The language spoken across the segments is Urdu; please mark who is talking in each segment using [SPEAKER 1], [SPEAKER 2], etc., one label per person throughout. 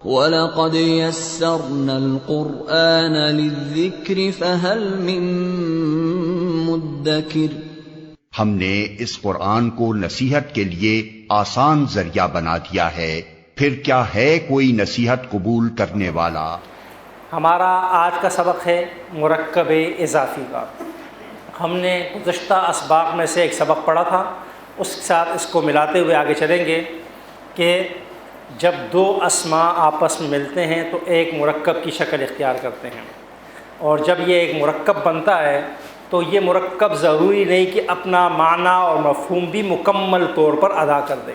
[SPEAKER 1] وَلَقَدْ يَسَّرْنَا الْقُرْآنَ لِلذِّكْرِ فَهَلْ مِن مُّدَّكِرٍ۔
[SPEAKER 2] ہم نے اس قرآن کو نصیحت کے لیے آسان ذریعہ بنا دیا ہے، پھر کیا ہے کوئی نصیحت قبول کرنے والا؟
[SPEAKER 3] ہمارا آج کا سبق ہے مرکب اضافی کا۔ ہم نے گزشتہ اسباق میں سے ایک سبق پڑھا تھا، اس کے ساتھ اس کو ملاتے ہوئے آگے چلیں گے کہ جب دو اسماء آپس میں ملتے ہیں تو ایک مرکب کی شکل اختیار کرتے ہیں، اور جب یہ ایک مرکب بنتا ہے تو یہ مرکب ضروری نہیں کہ اپنا معنی اور مفہوم بھی مکمل طور پر ادا کر دے۔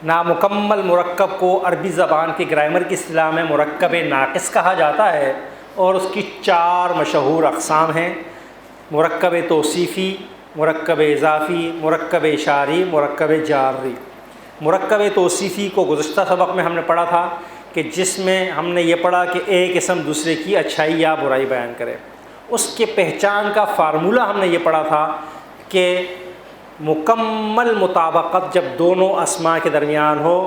[SPEAKER 3] نامکمل مرکب کو عربی زبان کی گرامر کی اصطلاح میں مرکب ناقص کہا جاتا ہے، اور اس کی 4 مشہور اقسام ہیں: مرکب توصیفی، مرکب اضافی، مرکب اشاری، مرکب جاری۔ مرکب توصیفی کو گزشتہ سبق میں ہم نے پڑھا تھا کہ جس میں ہم نے یہ پڑھا کہ ایک اسم دوسرے کی اچھائی یا برائی بیان کرے۔ اس کے پہچان کا فارمولہ ہم نے یہ پڑھا تھا کہ مکمل مطابقت جب دونوں اسماء کے درمیان ہو،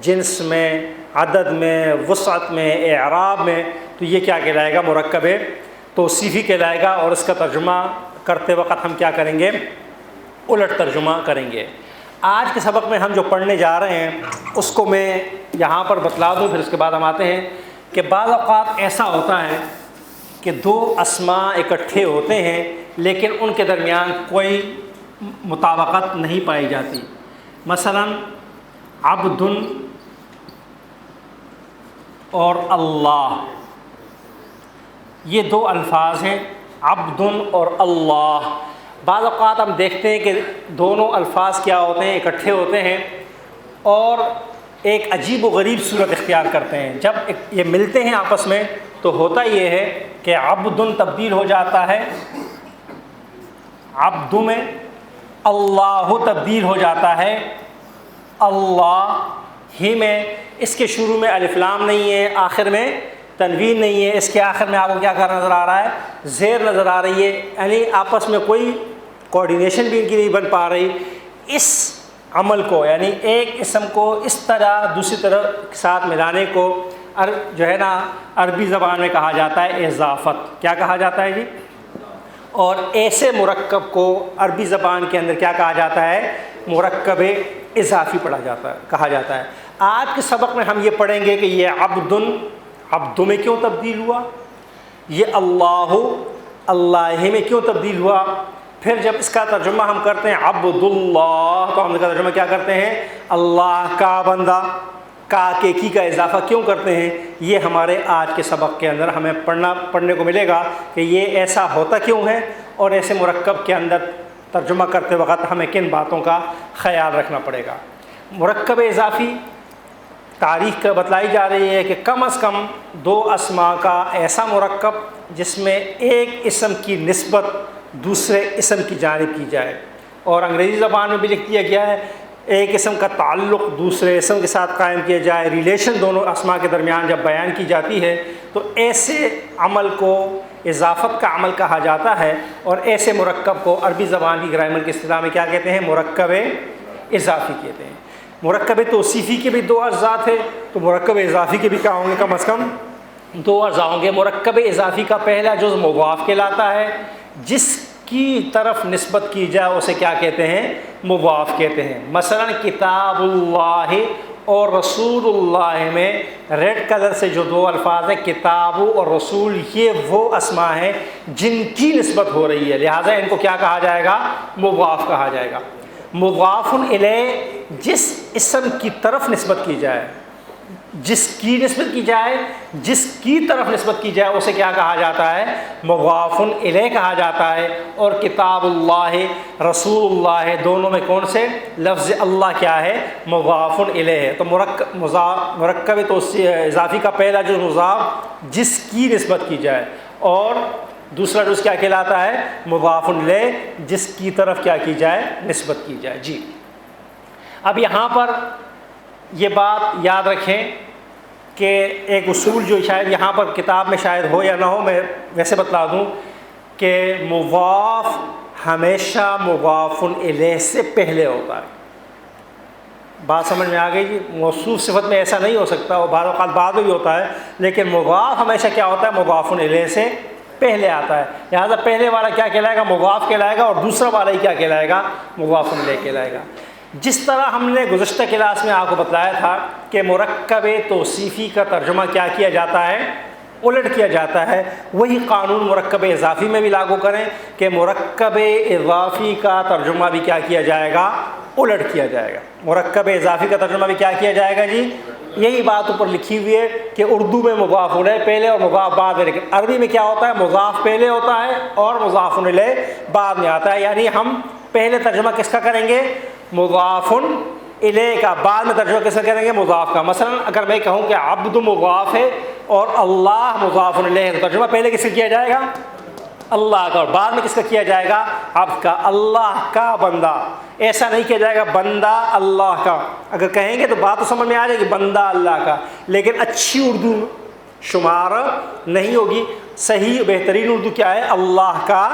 [SPEAKER 3] جنس میں، عدد میں، وسعت میں، اعراب میں، تو یہ کیا کہلائے گا؟ مرکب توصیفی کہلائے گا۔ اور اس کا ترجمہ کرتے وقت ہم کیا کریں گے؟ الٹ ترجمہ کریں گے۔ آج کے سبق میں ہم جو پڑھنے جا رہے ہیں اس کو میں یہاں پر بتلا دوں، پھر اس کے بعد ہم آتے ہیں کہ بعض اوقات ایسا ہوتا ہے کہ دو اسماء اکٹھے ہوتے ہیں لیکن ان کے درمیان کوئی مطابقت نہیں پائی جاتی۔ مثلا عبد اور اللہ، یہ 2 الفاظ ہیں، عبد اور اللہ۔ بعض اوقات ہم دیکھتے ہیں کہ دونوں الفاظ کیا ہوتے ہیں؟ اکٹھے ہوتے ہیں اور ایک عجیب و غریب صورت اختیار کرتے ہیں۔ جب یہ ملتے ہیں آپس میں تو ہوتا یہ ہے کہ عبد تبدیل ہو جاتا ہے عبد میں، اللہ تبدیل ہو جاتا ہے اللہ ہی میں۔ اس کے شروع میں الف لام نہیں ہے، آخر میں تنوین نہیں ہے، اس کے آخر میں آپ کو کیا نظر آ رہا ہے؟ زیر نظر آ رہی ہے، یعنی آپس میں کوئی کوآرڈینیشن بھی ان کی نہیں بن پا رہی۔ اس عمل کو، یعنی ایک اسم کو اس طرح دوسری طرح کے ساتھ ملانے کو جو ہے نا عربی زبان میں کہا جاتا ہے اضافت۔ کیا کہا جاتا ہے جی؟ اور ایسے مرکب کو عربی زبان کے اندر کیا کہا جاتا ہے؟ مرکب اضافی کہا جاتا ہے۔ آج کے سبق میں ہم یہ پڑھیں گے کہ یہ عبد میں کیوں تبدیل ہوا، یہ اللہ میں کیوں تبدیل ہوا۔ پھر جب اس کا ترجمہ ہم کرتے ہیں عبد اللہ، تو ہم اس کا ترجمہ کیا کرتے ہیں؟ اللہ کا بندہ۔ کا کے کی کا اضافہ کیوں کرتے ہیں؟ یہ ہمارے آج کے سبق کے اندر ہمیں پڑھنے کو ملے گا کہ یہ ایسا ہوتا کیوں ہے، اور ایسے مرکب کے اندر ترجمہ کرتے وقت ہمیں کن باتوں کا خیال رکھنا پڑے گا۔ مرکب اضافی تاریخ کا بتلائی جا رہی ہے کہ کم از کم 2 اسماء کا ایسا مرکب جس میں ایک اسم کی نسبت دوسرے اسم کی جانب کی جائے، اور انگریزی زبان میں بھی لکھ دیا گیا ہے ایک اسم کا تعلق دوسرے اسم کے ساتھ قائم کیا جائے، ریلیشن دونوں اسماء کے درمیان جب بیان کی جاتی ہے تو ایسے عمل کو اضافت کا عمل کہا جاتا ہے، اور ایسے مرکب کو عربی زبان کی گرامر کی اصطلاح میں کیا کہتے ہیں؟ مرکب اضافی کہتے ہیں۔ مرکب توصیفی کے بھی 2 اجزاء تھے، تو مرکب اضافی کے بھی کیا ہوں گے؟ کم از کم 2 اجزاء ہوں گے۔ مرکب اضافی کا پہلا جز مضاف کہلاتا ہے، جس کی طرف نسبت کی جائے اسے کیا کہتے ہیں؟ مضاف کہتے ہیں۔ مثلا کتاب اللہ اور رسول اللہ میں ریڈ کلر سے جو 2 الفاظ ہیں کتاب اور رسول، یہ وہ اسماء ہیں جن کی نسبت ہو رہی ہے، لہٰذا ان کو کیا کہا جائے گا؟ مضاف کہا جائے گا۔ مضاف الیہ جس اسم کی طرف نسبت کی جائے، جس کی طرف نسبت کی جائے اسے کیا کہا جاتا ہے؟ مضاف الیہ کہا جاتا ہے۔ اور کتاب اللہ، رسول اللہ، دونوں میں کون سے لفظ اللہ کیا ہے؟ مضاف الیہ ہے۔ تو مرکب اضافی کا پہلا جو مضاف جس کی نسبت کی جائے، اور دوسرا جز کیا کہلاتا ہے؟ مضاف الیہ جس کی طرف کیا کی جائے؟ نسبت کی جائے۔ جی اب یہاں پر یہ بات یاد رکھیں کہ ایک اصول جو شاید یہاں پر کتاب میں شاید ہو یا نہ ہو، میں ویسے بتلا دوں کہ مضاف ہمیشہ مضاف الیہ سے پہلے ہوتا ہے۔ بات سمجھ میں آ گئی جی؟ موصوف صفت میں ایسا نہیں ہو سکتا، وہ بعض اوقات بعد میں بھی ہوتا ہے، لیکن مضاف ہمیشہ کیا ہوتا ہے؟ مضاف الیہ سے پہلے آتا ہے، لہٰذا پہلے والا کیا کہلائے گا؟ مضاف کہلائے گا، اور دوسرا والا ہی کیا کہلائے گا؟ مضاف الیہ کہلائے گا۔ جس طرح ہم نے گزشتہ کلاس میں آپ کو بتلایا تھا کہ مرکب توصیفی کا ترجمہ کیا کیا جاتا ہے؟ الٹ کیا جاتا ہے، وہی قانون مرکب اضافی میں بھی لاگو کریں کہ مرکب اضافی کا ترجمہ بھی کیا کیا جائے گا؟ الٹ کیا جائے گا۔ مرکب اضافی کا ترجمہ بھی کیا کیا جائے گا جی؟ یہی بات اوپر لکھی ہوئی ہے کہ اردو میں مضاف الیہ پہلے اور مضاف بعد میں، لیکن عربی میں کیا ہوتا ہے؟ مضاف پہلے ہوتا ہے اور مضاف الیہ بعد میں آتا ہے، یعنی ہم پہلے ترجمہ کس کا کریں گے؟ مضاف الیہ کا، بعد میں ترجمہ کس کا کریں گے؟ مضاف کا۔ مثلا اگر میں کہوں کہ عبد مضاف ہے اور اللہ مضاف الیہ ہے، تو ترجمہ پہلے کس کا کیا جائے گا؟ اللہ کا، اور بعد میں کس کا کیا جائے گا؟ عبد کا۔ اللہ کا بندہ، ایسا نہیں کیا جائے گا بندہ اللہ کا۔ اگر کہیں گے تو بات تو سمجھ میں آ جائے گی بندہ اللہ کا، لیکن اچھی اردو شمار نہیں ہوگی۔ صحیح بہترین اردو کیا ہے؟ اللہ کا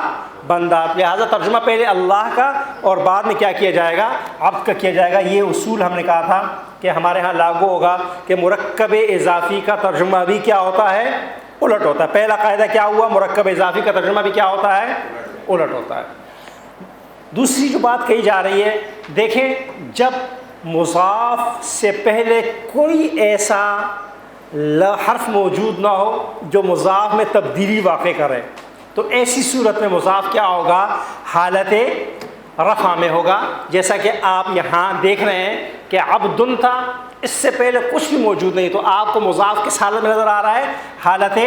[SPEAKER 3] بندہ، لہٰذا ترجمہ پہلے اللہ کا اور بعد میں کیا کیا جائے گا؟ عبد کا کیا جائے گا۔ یہ اصول ہم نے کہا تھا کہ ہمارے ہاں لاگو ہوگا کہ مرکب اضافی کا ترجمہ بھی کیا ہوتا ہے؟ الٹ ہوتا ہے۔ پہلا قاعدہ کیا ہوا؟ مرکب اضافی کا ترجمہ بھی کیا ہوتا ہے؟ الٹ ہوتا ہے۔ دوسری جو بات کہی جا رہی ہے، دیکھیں جب مضاف سے پہلے کوئی ایسا حرف موجود نہ ہو جو مضاف میں تبدیلی واقع کرے، تو ایسی صورت میں مضاف کیا ہوگا؟ حالت رفع میں ہوگا۔ جیسا کہ آپ یہاں دیکھ رہے ہیں کہ عبدن تھا، اس سے پہلے کچھ بھی موجود نہیں، تو آپ کو مضاف کس حالت میں نظر آ رہا ہے؟ حالت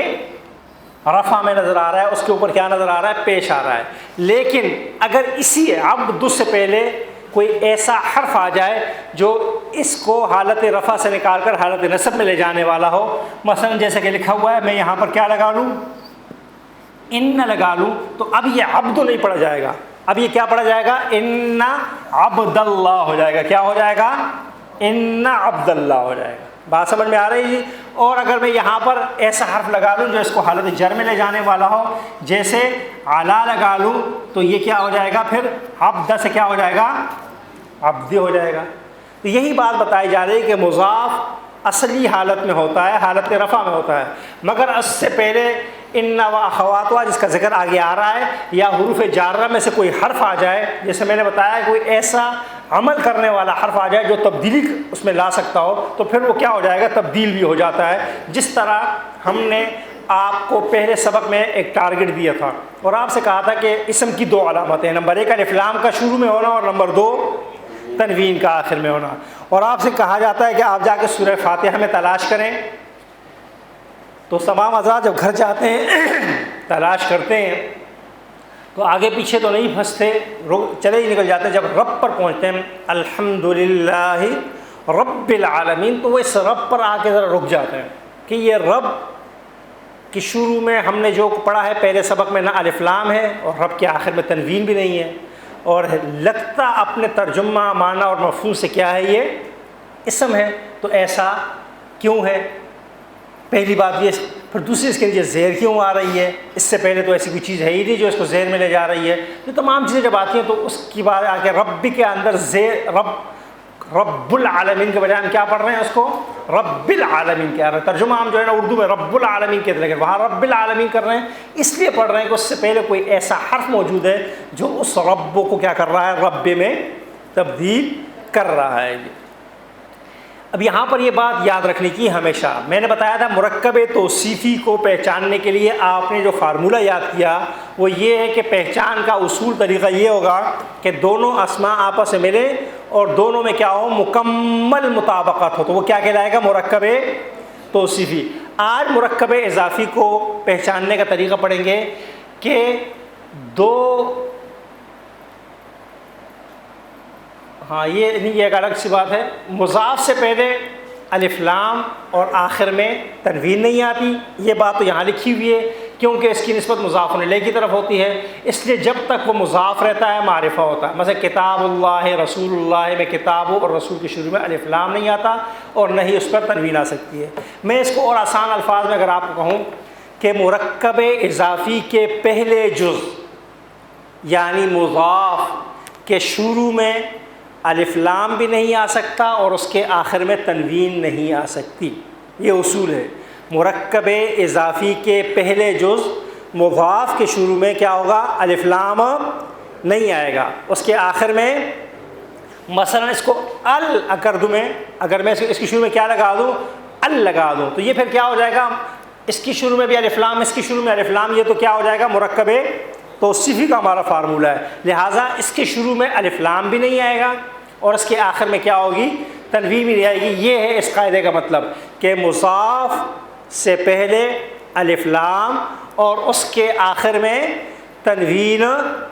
[SPEAKER 3] رفع میں نظر آ رہا ہے، اس کے اوپر کیا نظر آ رہا ہے؟ پیش آ رہا ہے۔ لیکن اگر اسی عبد سے پہلے کوئی ایسا حرف آ جائے جو اس کو حالت رفع سے نکال کر حالت نصب میں لے جانے والا ہو، مثلا جیسا کہ لکھا ہوا ہے، میں یہاں پر کیا لگا لوں؟ ان لگا لوں، تو اب یہ عبد نہیں پڑھا جائے گا، اب یہ کیا پڑھا جائے گا؟ ان عبد اللہ ہو جائے گا۔ کیا ہو جائے گا؟ ان عبد اللہ ہو جائے گا۔ بات سمجھ میں آ رہی ہے جی؟ اور اگر میں یہاں پر ایسا حرف لگا لوں جو اس کو حالت جر میں لے جانے والا ہو، جیسے علا لگا لوں، تو یہ کیا ہو جائے گا؟ پھر عبد سے کیا ہو جائے گا؟ عبد ہو جائے گا۔ تو یہی بات بتائی جا رہی ہے کہ مضاف اصلی حالت میں ہوتا ہے، حالت رفع میں ہوتا ہے، مگر اس سے پہلے ان و اخواتها جس کا ذکر آگے آ رہا ہے، یا حروف جارہ میں سے کوئی حرف آ جائے، جیسے میں نے بتایا کوئی ایسا عمل کرنے والا حرف آ جائے جو تبدیلی اس میں لا سکتا ہو، تو پھر وہ کیا ہو جائے گا؟ تبدیل بھی ہو جاتا ہے۔ جس طرح ہم نے آپ کو پہلے سبق میں ایک ٹارگٹ دیا تھا اور آپ سے کہا تھا کہ اسم کی دو علامتیں ہیں، نمبر 1 الف لام کا شروع میں ہونا، اور نمبر 2 تنوین کا آخر میں ہونا۔ اور آپ سے کہا جاتا ہے کہ آپ جا کے سورہ فاتحہ میں تلاش کریں، تو تمام حضرات جب گھر جاتے ہیں تلاش کرتے ہیں تو آگے پیچھے تو نہیں پھنستے، چلے ہی نکل جاتے ہیں۔ جب رب پر پہنچتے ہیں الحمدللہ رب العالمین، تو وہ اس رب پر آ کے ذرا رک جاتے ہیں کہ یہ رب کی شروع میں ہم نے جو پڑھا ہے پہلے سبق میں، نہ الف لام ہے اور رب کے آخر میں تنوین بھی نہیں ہے، اور لگتا اپنے ترجمہ معنی اور مفہوم سے کیا ہے؟ یہ اسم ہے، تو ایسا کیوں ہے؟ پہلی بات یہ۔ پھر دوسری اس کے لیے زیر کیوں آ رہی ہے؟ اس سے پہلے تو ایسی کوئی چیز ہے ہی نہیں جو اس کو زیر میں لے جا رہی ہے۔ یہ تمام چیزیں جب آتی ہیں تو اس کی بات آ کے رب کے اندر زیر، رب العالمین کے بجائے ہم کیا پڑھ رہے ہیں؟ اس کو رب العالمین کہہ رہے ہیں۔ ترجمہ ہم جو ہے نا اردو میں رب العالمین کہتے ہیں، لیکن وہاں رب العالمین کر رہے ہیں، اس لیے پڑھ رہے ہیں کہ اس سے پہلے کوئی ایسا حرف موجود ہے جو اس رب کو کیا کر رہا ہے؟ رب میں تبدیل کر رہا ہے۔ اب یہاں پر یہ بات یاد رکھنے کی ہمیشہ، میں نے بتایا تھا مرکب توصیفی کو پہچاننے کے لیے آپ نے جو فارمولہ یاد کیا وہ یہ ہے کہ پہچان کا اصول طریقہ یہ ہوگا کہ دونوں اسماء آپس میں ملے اور دونوں میں کیا ہو؟ مکمل مطابقت ہو، تو وہ کیا کہلائے گا؟ مرکب توصیفی۔ آج مرکب اضافی کو پہچاننے کا طریقہ پڑھیں گے کہ یہ ایک الگ سی بات ہے، مضاف سے پہلے الف لام اور آخر میں تنوین نہیں آتی، یہ بات تو یہاں لکھی ہوئی ہے کیونکہ اس کی نسبت مضاف الیہ کی طرف ہوتی ہے، اس لیے جب تک وہ مضاف رہتا ہے معرفہ ہوتا ہے۔ مثلا کتاب اللہ رسول اللہ میں کتاب اور رسول کے شروع میں الف لام نہیں آتا اور نہ ہی اس پر تنوین آ سکتی ہے۔ میں اس کو اور آسان الفاظ میں اگر آپ کو کہوں کہ مرکب اضافی کے پہلے جز یعنی مضاف کے شروع میں الف لام بھی نہیں آ سکتا اور اس کے آخر میں تنوین نہیں آ سکتی. یہ اصول ہے. مرکب اضافی کے پہلے جز مضاف کے شروع میں کیا ہوگا؟ الف لام نہیں آئے گا. اس کے آخر میں مثلا اس کو اگر میں اس کی شروع میں کیا لگا دوں؟ لگا دوں تو یہ پھر کیا ہو جائے گا؟ اس کی شروع میں بھی الف لام، اس کی شروع میں الف لام، یہ تو کیا ہو جائے گا؟ مرکب توصیفی کا ہمارا فارمولہ ہے. لہٰذا اس کے شروع میں الف لام بھی نہیں آئے گا اور اس کے آخر میں کیا ہوگی؟ تنوین بھی نہیں آئے گی. یہ ہے اس قاعدے کا مطلب کہ مضاف سے پہلے الف لام اور اس کے آخر میں تنوین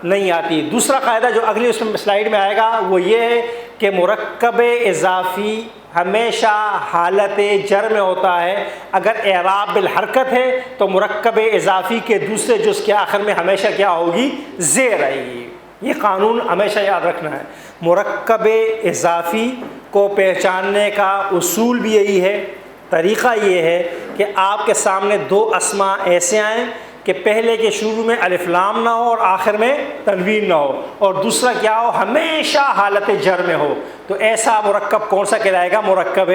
[SPEAKER 3] نہیں آتی. دوسرا قاعدہ جو اگلی اس میں سلائیڈ میں آئے گا وہ یہ ہے کہ مرکب اضافی ہمیشہ حالت جر میں ہوتا ہے. اگر اعراب بالحرکت ہے تو مرکب اضافی کے دوسرے جز کے آخر میں ہمیشہ کیا ہوگی؟ زیر آئے گی. یہ قانون ہمیشہ یاد رکھنا ہے. مرکب اضافی کو پہچاننے کا اصول بھی یہی ہے، طریقہ یہ ہے کہ آپ کے سامنے دو اسماء ایسے آئیں کہ پہلے کے شروع میں الف لام نہ ہو اور آخر میں تنوین نہ ہو، اور دوسرا کیا ہو؟ ہمیشہ حالت جر میں ہو. تو ایسا مرکب کون سا کہلائے گا؟ مرکب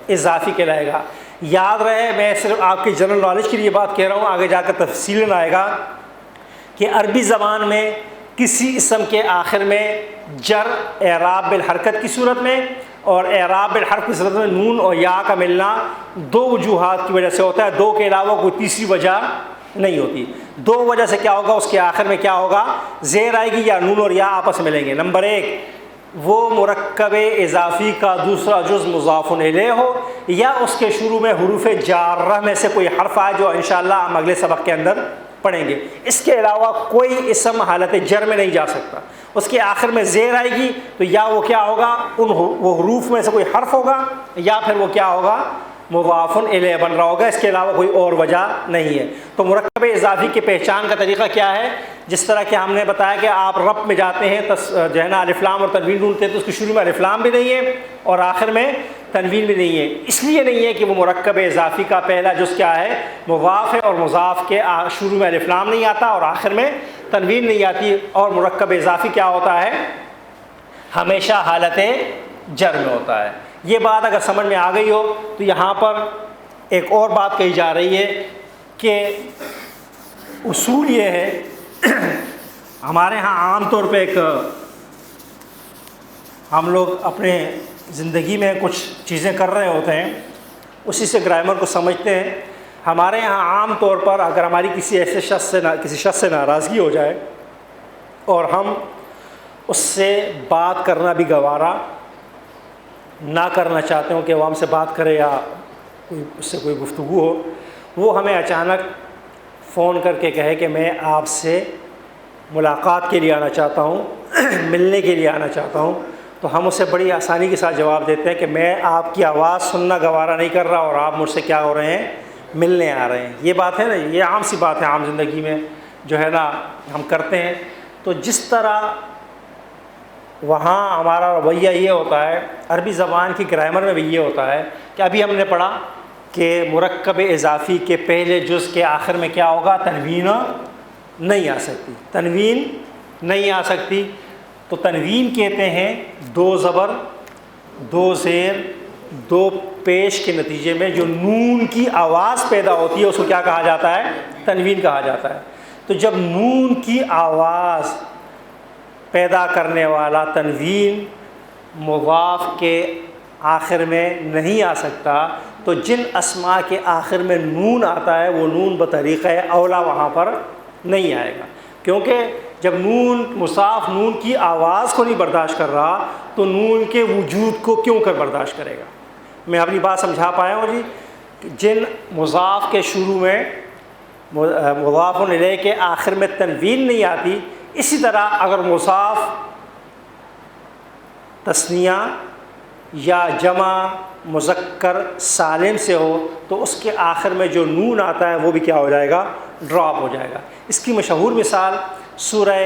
[SPEAKER 3] اضافی کہلائے گا. یاد رہے، میں صرف آپ کی جنرل نالج کے لیے بات کہہ رہا ہوں، آگے جا کر تفصیل آئے گا کہ عربی زبان میں کسی اسم کے آخر میں جر اعراب بالحرکت کی صورت میں اور اعراب بالحرف کی صورت میں نون اور یا کا ملنا دو وجوہات کی وجہ سے ہوتا ہے. دو کے علاوہ کوئی تیسری وجہ نہیں ہوتی. دو وجہ سے کیا ہوگا؟ اس کے آخر میں کیا ہوگا؟ زیر آئے گی یا نون اور یا آپس میں ملیں گے. نمبر ایک، وہ مرکب اضافی کا دوسرا جز مضاف الیہ ہو یا اس کے شروع میں حروف جارہ میں سے کوئی حرف آئے جو انشاءاللہ ہم اگلے سبق کے اندر پڑھیں گے. اس کے علاوہ کوئی اسم حالت جر میں نہیں جا سکتا. اس کے آخر میں زیر آئے گی تو یا وہ کیا ہوگا؟ وہ حروف میں سے کوئی حرف ہوگا یا پھر وہ کیا ہوگا؟ مضاف الیہ بن رہا ہوگا. اس کے علاوہ کوئی اور وجہ نہیں ہے. تو مرکب اضافی کی پہچان کا طریقہ کیا ہے؟ جس طرح کہ ہم نے بتایا کہ آپ رب میں جاتے ہیں جو ہے نا الف لام اور تنوین ڈھونڈتے ہیں تو اس کی شروع میں الف لام بھی نہیں ہے اور آخر میں تنوین بھی نہیں ہے. اس لیے نہیں ہے کہ وہ مرکب اضافی کا پہلا جز کیا ہے؟ مضاف ہے اور مضاف کے شروع میں الف لام نہیں آتا اور آخر میں تنوین نہیں آتی. اور مرکب اضافی کیا ہوتا ہے؟ ہمیشہ حالت جر میں ہوتا ہے. یہ بات اگر سمجھ میں آ گئی ہو تو یہاں پر ایک اور بات کہی جا رہی ہے کہ اصول یہ ہے ہمارے ہاں عام طور پہ ایک ہم لوگ اپنے زندگی میں کچھ چیزیں کر رہے ہوتے ہیں، اسی سے گرامر کو سمجھتے ہیں. ہمارے یہاں عام طور پر اگر ہماری کسی ایسے شخص سے ناراضگی ہو جائے اور ہم اس سے بات کرنا بھی گوارا نہ کرنا چاہتے ہوں کہ وہ ہم سے بات کرے یا اس سے کوئی گفتگو ہو، وہ ہمیں اچانک فون کر کے کہے کہ میں آپ سے ملاقات کے لیے آنا چاہتا ہوں، ملنے کے لیے آنا چاہتا ہوں، تو ہم اسے بڑی آسانی کے ساتھ جواب دیتے ہیں کہ میں آپ کی آواز سننا گوارا نہیں کر رہا اور آپ مجھ سے کیا ہو رہے ہیں؟ ملنے آ رہے ہیں. یہ بات ہے نا، یہ عام سی بات ہے عام زندگی میں جو ہے نا ہم کرتے ہیں. تو جس طرح وہاں ہمارا رویہ یہ ہوتا ہے، عربی زبان کی گرامر میں بھی یہ ہوتا ہے کہ ابھی ہم نے پڑھا کہ مرکب اضافی کے پہلے جز کے آخر میں کیا ہوگا؟ تنوین نہیں آ سکتی. تنوین نہیں آ سکتی تو تنوین کہتے ہیں دو زبر دو زیر دو پیش کے نتیجے میں جو نون کی آواز پیدا ہوتی ہے اس کو کیا کہا جاتا ہے؟ تنوین کہا جاتا ہے. تو جب نون کی آواز پیدا کرنے والا تنوین مضاف کے آخر میں نہیں آ سکتا تو جن اسماء کے آخر میں نون آتا ہے وہ نون بطریقہ اولا وہاں پر نہیں آئے گا، کیونکہ جب نون مضاف نون کی آواز کو نہیں برداشت کر رہا تو نون کے وجود کو کیوں کر برداشت کرے گا. میں اپنی بات سمجھا پایا ہوں جی؟ جن مضاف کے شروع میں مضاف الیہ کے آخر میں تنوین نہیں آتی، اسی طرح اگر مضاف تثنیہ یا جمع مذکر سالم سے ہو تو اس کے آخر میں جو نون آتا ہے وہ بھی کیا ہو جائے گا؟ ڈراپ ہو جائے گا. اس کی مشہور مثال سورہ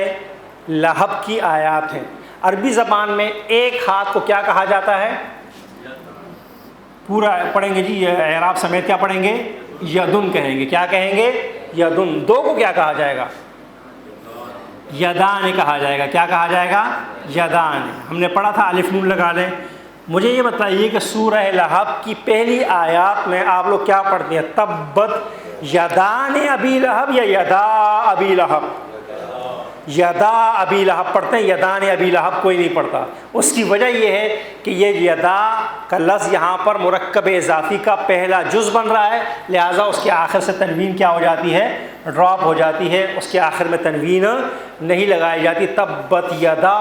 [SPEAKER 3] لہب کی آیات ہیں. عربی زبان میں ایک ہاتھ کو کیا کہا جاتا ہے؟ پورا پڑھیں گے جی، یہ اعراب سمیت کیا پڑھیں گے؟ یدن کہیں گے. کیا کہیں گے؟ یدن. دو کو کیا کہا جائے گا؟ یدان کہا جائے گا. کیا کہا جائے گا؟ یدان. ہم نے پڑھا تھا الف نون لگا لیں. مجھے یہ بتائیے کہ سورہ لہب کی پہلی آیات میں آپ لوگ کیا پڑھتے ہیں؟ تبت یدان ابی لہب یا یدا ابی لہب؟ یدا ابی لہب پڑھتے ہیں، یدان ابی لہب کوئی نہیں پڑھتا. اس کی وجہ یہ ہے کہ یہ یدا کا لفظ یہاں پر مرکب اضافی کا پہلا جز بن رہا ہے، لہٰذا اس کے آخر سے تنوین کیا ہو جاتی ہے؟ ڈراپ ہو جاتی ہے. اس کے آخر میں تنوین نہیں لگائی جاتی. تبت یدا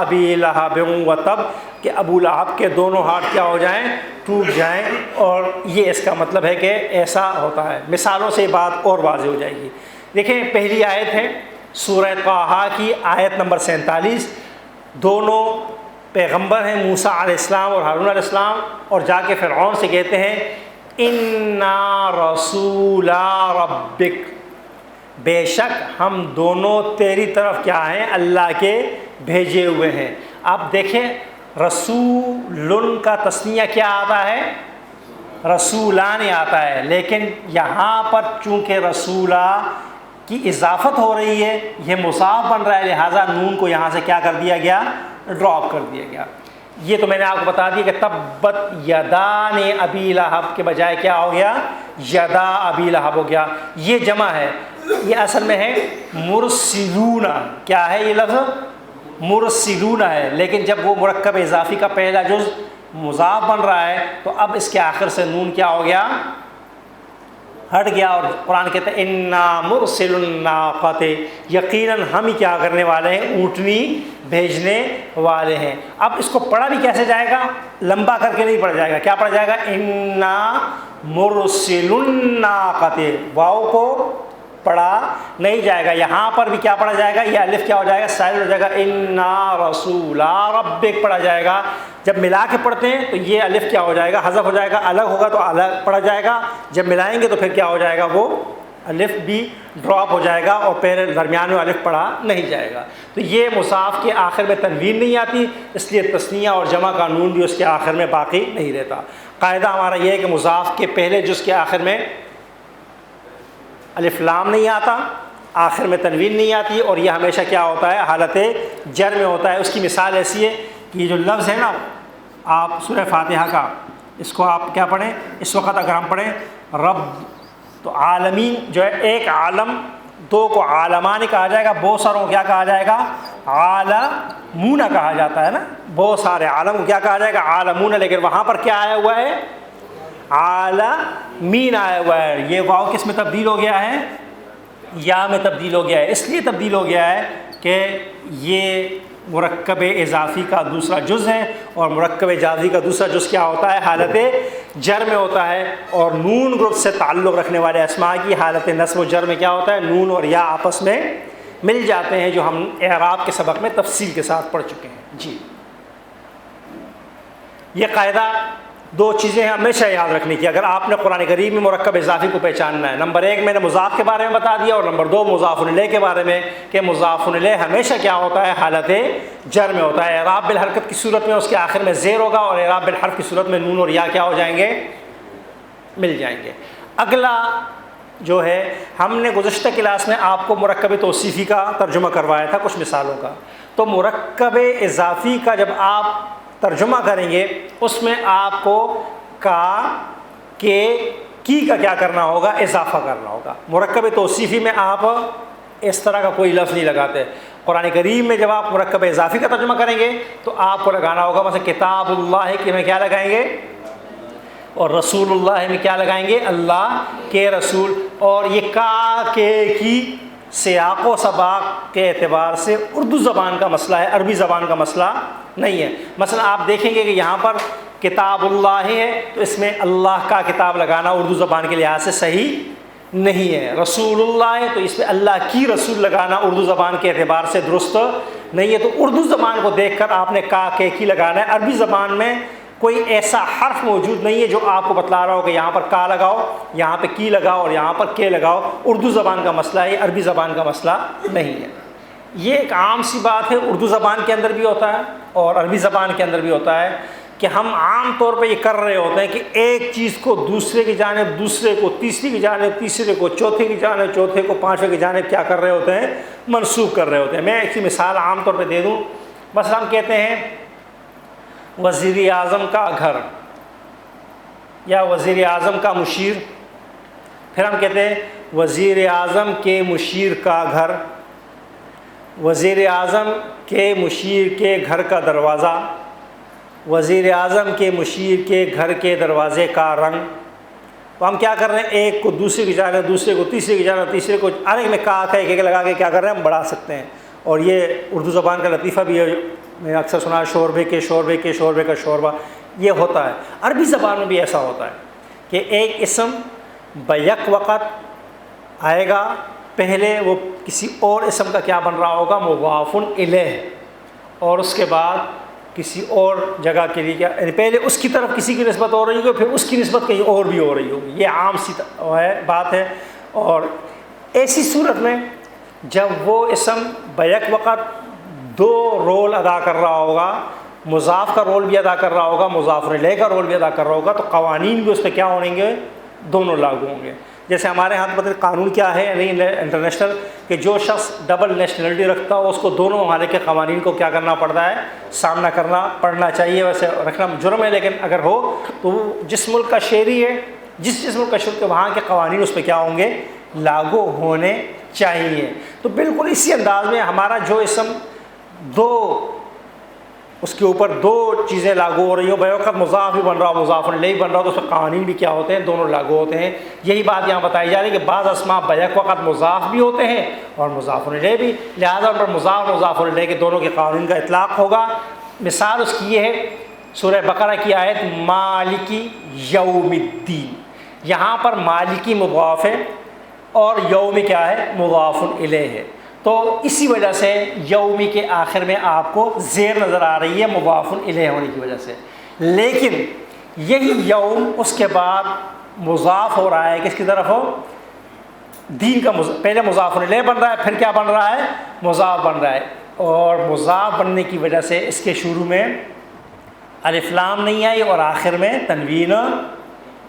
[SPEAKER 3] ابی لہب و تب، کہ ابو لہب کے دونوں ہاتھ کیا ہو جائیں؟ ٹوٹ جائیں. اور یہ اس کا مطلب ہے کہ ایسا ہوتا ہے. مثالوں سے بات اور واضح ہو جائے گی. دیکھیں پہلی آیت ہے سورہ طٰہٰ کی آیت نمبر 47. دونوں پیغمبر ہیں، موسیٰ علیہ السلام اور ہارون علیہ السلام، اور جا کے فرعون سے کہتے ہیں اِنَّا رَسُولَا رَبِّكَ، بے شک ہم دونوں تیری طرف کیا ہیں؟ اللہ کے بھیجے ہوئے ہیں. آپ دیکھیں رسول کا تسنیہ کیا آتا ہے؟ رسولان آتا ہے، لیکن یہاں پر چونکہ رسولہ کی اضافت ہو رہی ہے، یہ مضاف بن رہا ہے، لہٰذا نون کو یہاں سے کیا کر دیا گیا؟ ڈراپ کر دیا گیا. یہ تو میں نے آپ کو بتا دیا کہ تبت یدان ابی لہب کے بجائے کیا ہو گیا؟ یدا ابی لہب ہو گیا. یہ جمع ہے، یہ اصل میں ہے مرسلون. کیا ہے یہ لفظ؟ مرسلون ہے. لیکن جب وہ مرکب اضافی کا پہلا جز مضاف بن رہا ہے تو اب اس کے آخر سے نون کیا ہو گیا؟ ہٹ گیا. اور قرآن کہتا ہے انا مرسل الناقۃ، یقیناً ہم ہی کیا کرنے والے ہیں؟ اونٹنی بھیجنے والے ہیں. اب اس کو پڑھا بھی کیسے جائے گا؟ لمبا کر کے نہیں پڑھا جائے گا. کیا پڑھا جائے گا؟ انا مرسل الناقۃ. واو کو پڑھا نہیں جائے گا. یہاں پر بھی کیا پڑھا جائے گا؟ یہ الف کیا ہو جائے گا؟ سائل ہو جائے گا. انا رسولا ربک پڑھا جائے گا. جب ملا کے پڑھتے ہیں تو یہ الف کیا ہو جائے گا؟ حذف ہو جائے گا. الگ ہوگا تو الگ پڑھا جائے گا. جب ملائیں گے تو پھر کیا ہو جائے گا؟ وہ الف بھی ڈراپ ہو جائے گا اور پھر درمیان میں الف پڑھا نہیں جائے گا. تو یہ مصحف کے آخر میں تنوین نہیں آتی، اس لیے تثنیہ اور جمع کا نون بھی اس کے آخر میں باقی نہیں رہتا. قاعدہ ہمارا یہ ہے کہ مصحف کے پہلے جز کے آخر میں الف لام نہیں آتا، آخر میں تنوین نہیں آتی، اور یہ ہمیشہ کیا ہوتا ہے؟ حالت جر میں ہوتا ہے. اس کی مثال ایسی ہے کہ یہ جو لفظ ہے نا، آپ سورہ فاتحہ کا اس کو آپ کیا پڑھیں اس وقت؟ اگر ہم پڑھیں رب، تو عالمین جو ہے ایک عالم، دو کو عالمان کہا جائے گا، بہت ساروں کو کیا کہا جائے گا؟ عالمون کہا جاتا ہے نا. بہت سارے عالم کو کیا کہا جائے گا؟ عالمون. لیکن وہاں پر کیا آیا ہوا ہے؟ عالمین آیا ہوا ہے. یہ واو کس میں تبدیل ہو گیا ہے؟ یا میں تبدیل ہو گیا ہے. اس لیے تبدیل ہو گیا ہے کہ یہ مرکب اضافی کا دوسرا جز ہے، اور مرکب اضافی کا دوسرا جز کیا ہوتا ہے؟ حالت جر میں ہوتا ہے. اور نون گروپ سے تعلق رکھنے والے اسماء کی حالت نصب و جر میں کیا ہوتا ہے؟ نون اور یا آپس میں مل جاتے ہیں، جو ہم اعراب کے سبق میں تفصیل کے ساتھ پڑھ چکے ہیں. جی یہ قاعدہ دو چیزیں ہمیشہ یاد رکھنی کی اگر آپ نے قرآن کریم میں مرکب اضافی کو پہچاننا ہے. نمبر ایک میں نے مضاف کے بارے میں بتا دیا، اور نمبر دو مضاف الیہ کے بارے میں کہ مضاف الیہ ہمیشہ کیا ہوتا ہے؟ حالت جر میں ہوتا ہے. اعراب بالحرکت کی صورت میں اس کے آخر میں زیر ہوگا، اور اعراب بالحرف کی صورت میں نون اور یا کیا ہو جائیں گے؟ مل جائیں گے. اگلا جو ہے، ہم نے گزشتہ کلاس میں آپ کو مرکب توصیفی کا ترجمہ کروایا تھا کچھ مثالوں کا. تو مرکب اضافی کا جب آپ ترجمہ کریں گے اس میں آپ کو کا، کے، کی کا کیا کرنا ہوگا؟ اضافہ کرنا ہوگا. مرکب توصیفی میں آپ اس طرح کا کوئی لفظ نہیں لگاتے. قرآن کریم میں جب آپ مرکب اضافی کا ترجمہ کریں گے تو آپ کو لگانا ہوگا مثلا کتاب اللہ کے میں کیا لگائیں گے؟ اور رسول اللہ میں کیا لگائیں گے؟ اللہ کے رسول. اور یہ کا، کے، کی سیاق و سباق کے اعتبار سے اردو زبان کا مسئلہ ہے، عربی زبان کا مسئلہ نہیں ہے. مثلا آپ دیکھیں گے کہ یہاں پر کتاب اللہ ہے تو اس میں اللہ کا کتاب لگانا اردو زبان کے لحاظ سے صحیح نہیں ہے. رسول اللہ ہے تو اس پہ اللہ کی رسول لگانا اردو زبان کے اعتبار سے درست نہیں ہے. تو اردو زبان کو دیکھ کر آپ نے کا، کے، کی لگانا ہے. عربی زبان میں کوئی ایسا حرف موجود نہیں ہے جو آپ کو بتلا رہا ہو کہ یہاں پر کا لگاؤ، یہاں پہ کی لگاؤ اور یہاں پر کے لگاؤ. اردو زبان کا مسئلہ ہے، عربی زبان کا مسئلہ نہیں ہے. یہ ایک عام سی بات ہے، اردو زبان کے اندر بھی ہوتا ہے اور عربی زبان کے اندر بھی ہوتا ہے کہ ہم عام طور پہ یہ کر رہے ہوتے ہیں کہ ایک چیز کو دوسرے کی جانب، دوسرے کو تیسری کی جانب، تیسرے کو چوتھے کی جانب، چوتھے کو پانچویں کی جانب کیا کر رہے ہوتے ہیں، منسوخ کر رہے ہوتے ہیں۔ میں ایک مثال عام طور پہ دے دوں، مثلا ہم کہتے ہیں وزیر اعظم کا گھر یا وزیر اعظم کا مشیر، پھر ہم کہتے ہیں وزیر اعظم کے مشیر کا گھر، وزیر اعظم کے مشیر کے گھر کا دروازہ، وزیر اعظم کے مشیر کے گھر کے دروازے کا رنگ۔ تو ہم کیا کر رہے ہیں، ایک کو دوسرے کی جانب، دوسرے کو تیسرے کی جانب، تیسرے کو ایک میں کہا ایک لگا کے کیا کر رہے ہیں، ہم بڑھا سکتے ہیں۔ اور یہ اردو زبان کا لطیفہ بھی ہے، میں نے اکثر سنا شوربے کے شوربے کے شوربے کا شوربہ، یہ ہوتا ہے۔ عربی زبان میں بھی ایسا ہوتا ہے کہ ایک اسم بیک وقت آئے گا، پہلے وہ کسی اور اسم کا کیا بن رہا ہوگا، مضاف الیہ، اور اس کے بعد کسی اور جگہ کے لیے کیا، یعنی پہلے اس کی طرف کسی کی نسبت ہو رہی ہوگی، پھر اس کی نسبت کہیں اور بھی ہو رہی ہوگی۔ یہ عام سی بات ہے۔ اور ایسی صورت میں جب وہ اسم بیک وقت دو رول ادا کر رہا ہوگا، مضاف کا رول بھی ادا کر رہا ہوگا، مضاف الیہ کا رول بھی ادا کر رہا ہوگا، تو قوانین بھی اس پہ کیا ہوں گے، دونوں لاگو ہوں گے۔ جیسے ہمارے ہاں مطلب قانون کیا ہے یعنی انٹرنیشنل، کہ جو شخص ڈبل نیشنلٹی رکھتا ہو اس کو دونوں ممالک کے قوانین کو کیا کرنا پڑتا ہے، سامنا کرنا پڑنا چاہیے۔ ویسے رکھنا جرم ہے، لیکن اگر ہو تو وہ جس ملک کا شہری ہے، جس ملک کا شہری، وہاں کے قوانین اس پہ کیا ہوں گے، لاگو ہونے چاہیے۔ تو بالکل اسی انداز میں ہمارا جو اسم دو، اس کے اوپر دو چیزیں لاگو ہو رہی ہوں، بیک وقت مضاف بھی بن رہا ہو، مضاف الیہ بن رہا ہو، تو اس میں قوانین بھی کیا ہوتے ہیں، دونوں لاگو ہوتے ہیں۔ یہی بات یہاں بتائی جا رہی ہے کہ بعض اسماء بیک وقت مضاف بھی ہوتے ہیں اور مضاف الیہ بھی، لہذا ان پر مضاف الیہ کے دونوں کے قوانین کا اطلاق ہوگا۔ مثال اس کی یہ ہے، سورہ بقرہ کی آیت مالکی یوم الدین، یہاں پر مالکی مضاف ہے اور یومی کیا ہے، مضاف الیہ ہے۔ تو اسی وجہ سے یومی کے آخر میں آپ کو زیر نظر آ رہی ہے مضاف الیہ ہونے کی وجہ سے، لیکن یہی یوم اس کے بعد مضاف ہو رہا ہے کس کی طرف ہو، دین کا پہلے مضاف الیہ بن رہا ہے، پھر کیا بن رہا ہے، مضاف بن رہا ہے، اور مضاف بننے کی وجہ سے اس کے شروع میں الف لام نہیں آئی اور آخر میں تنوین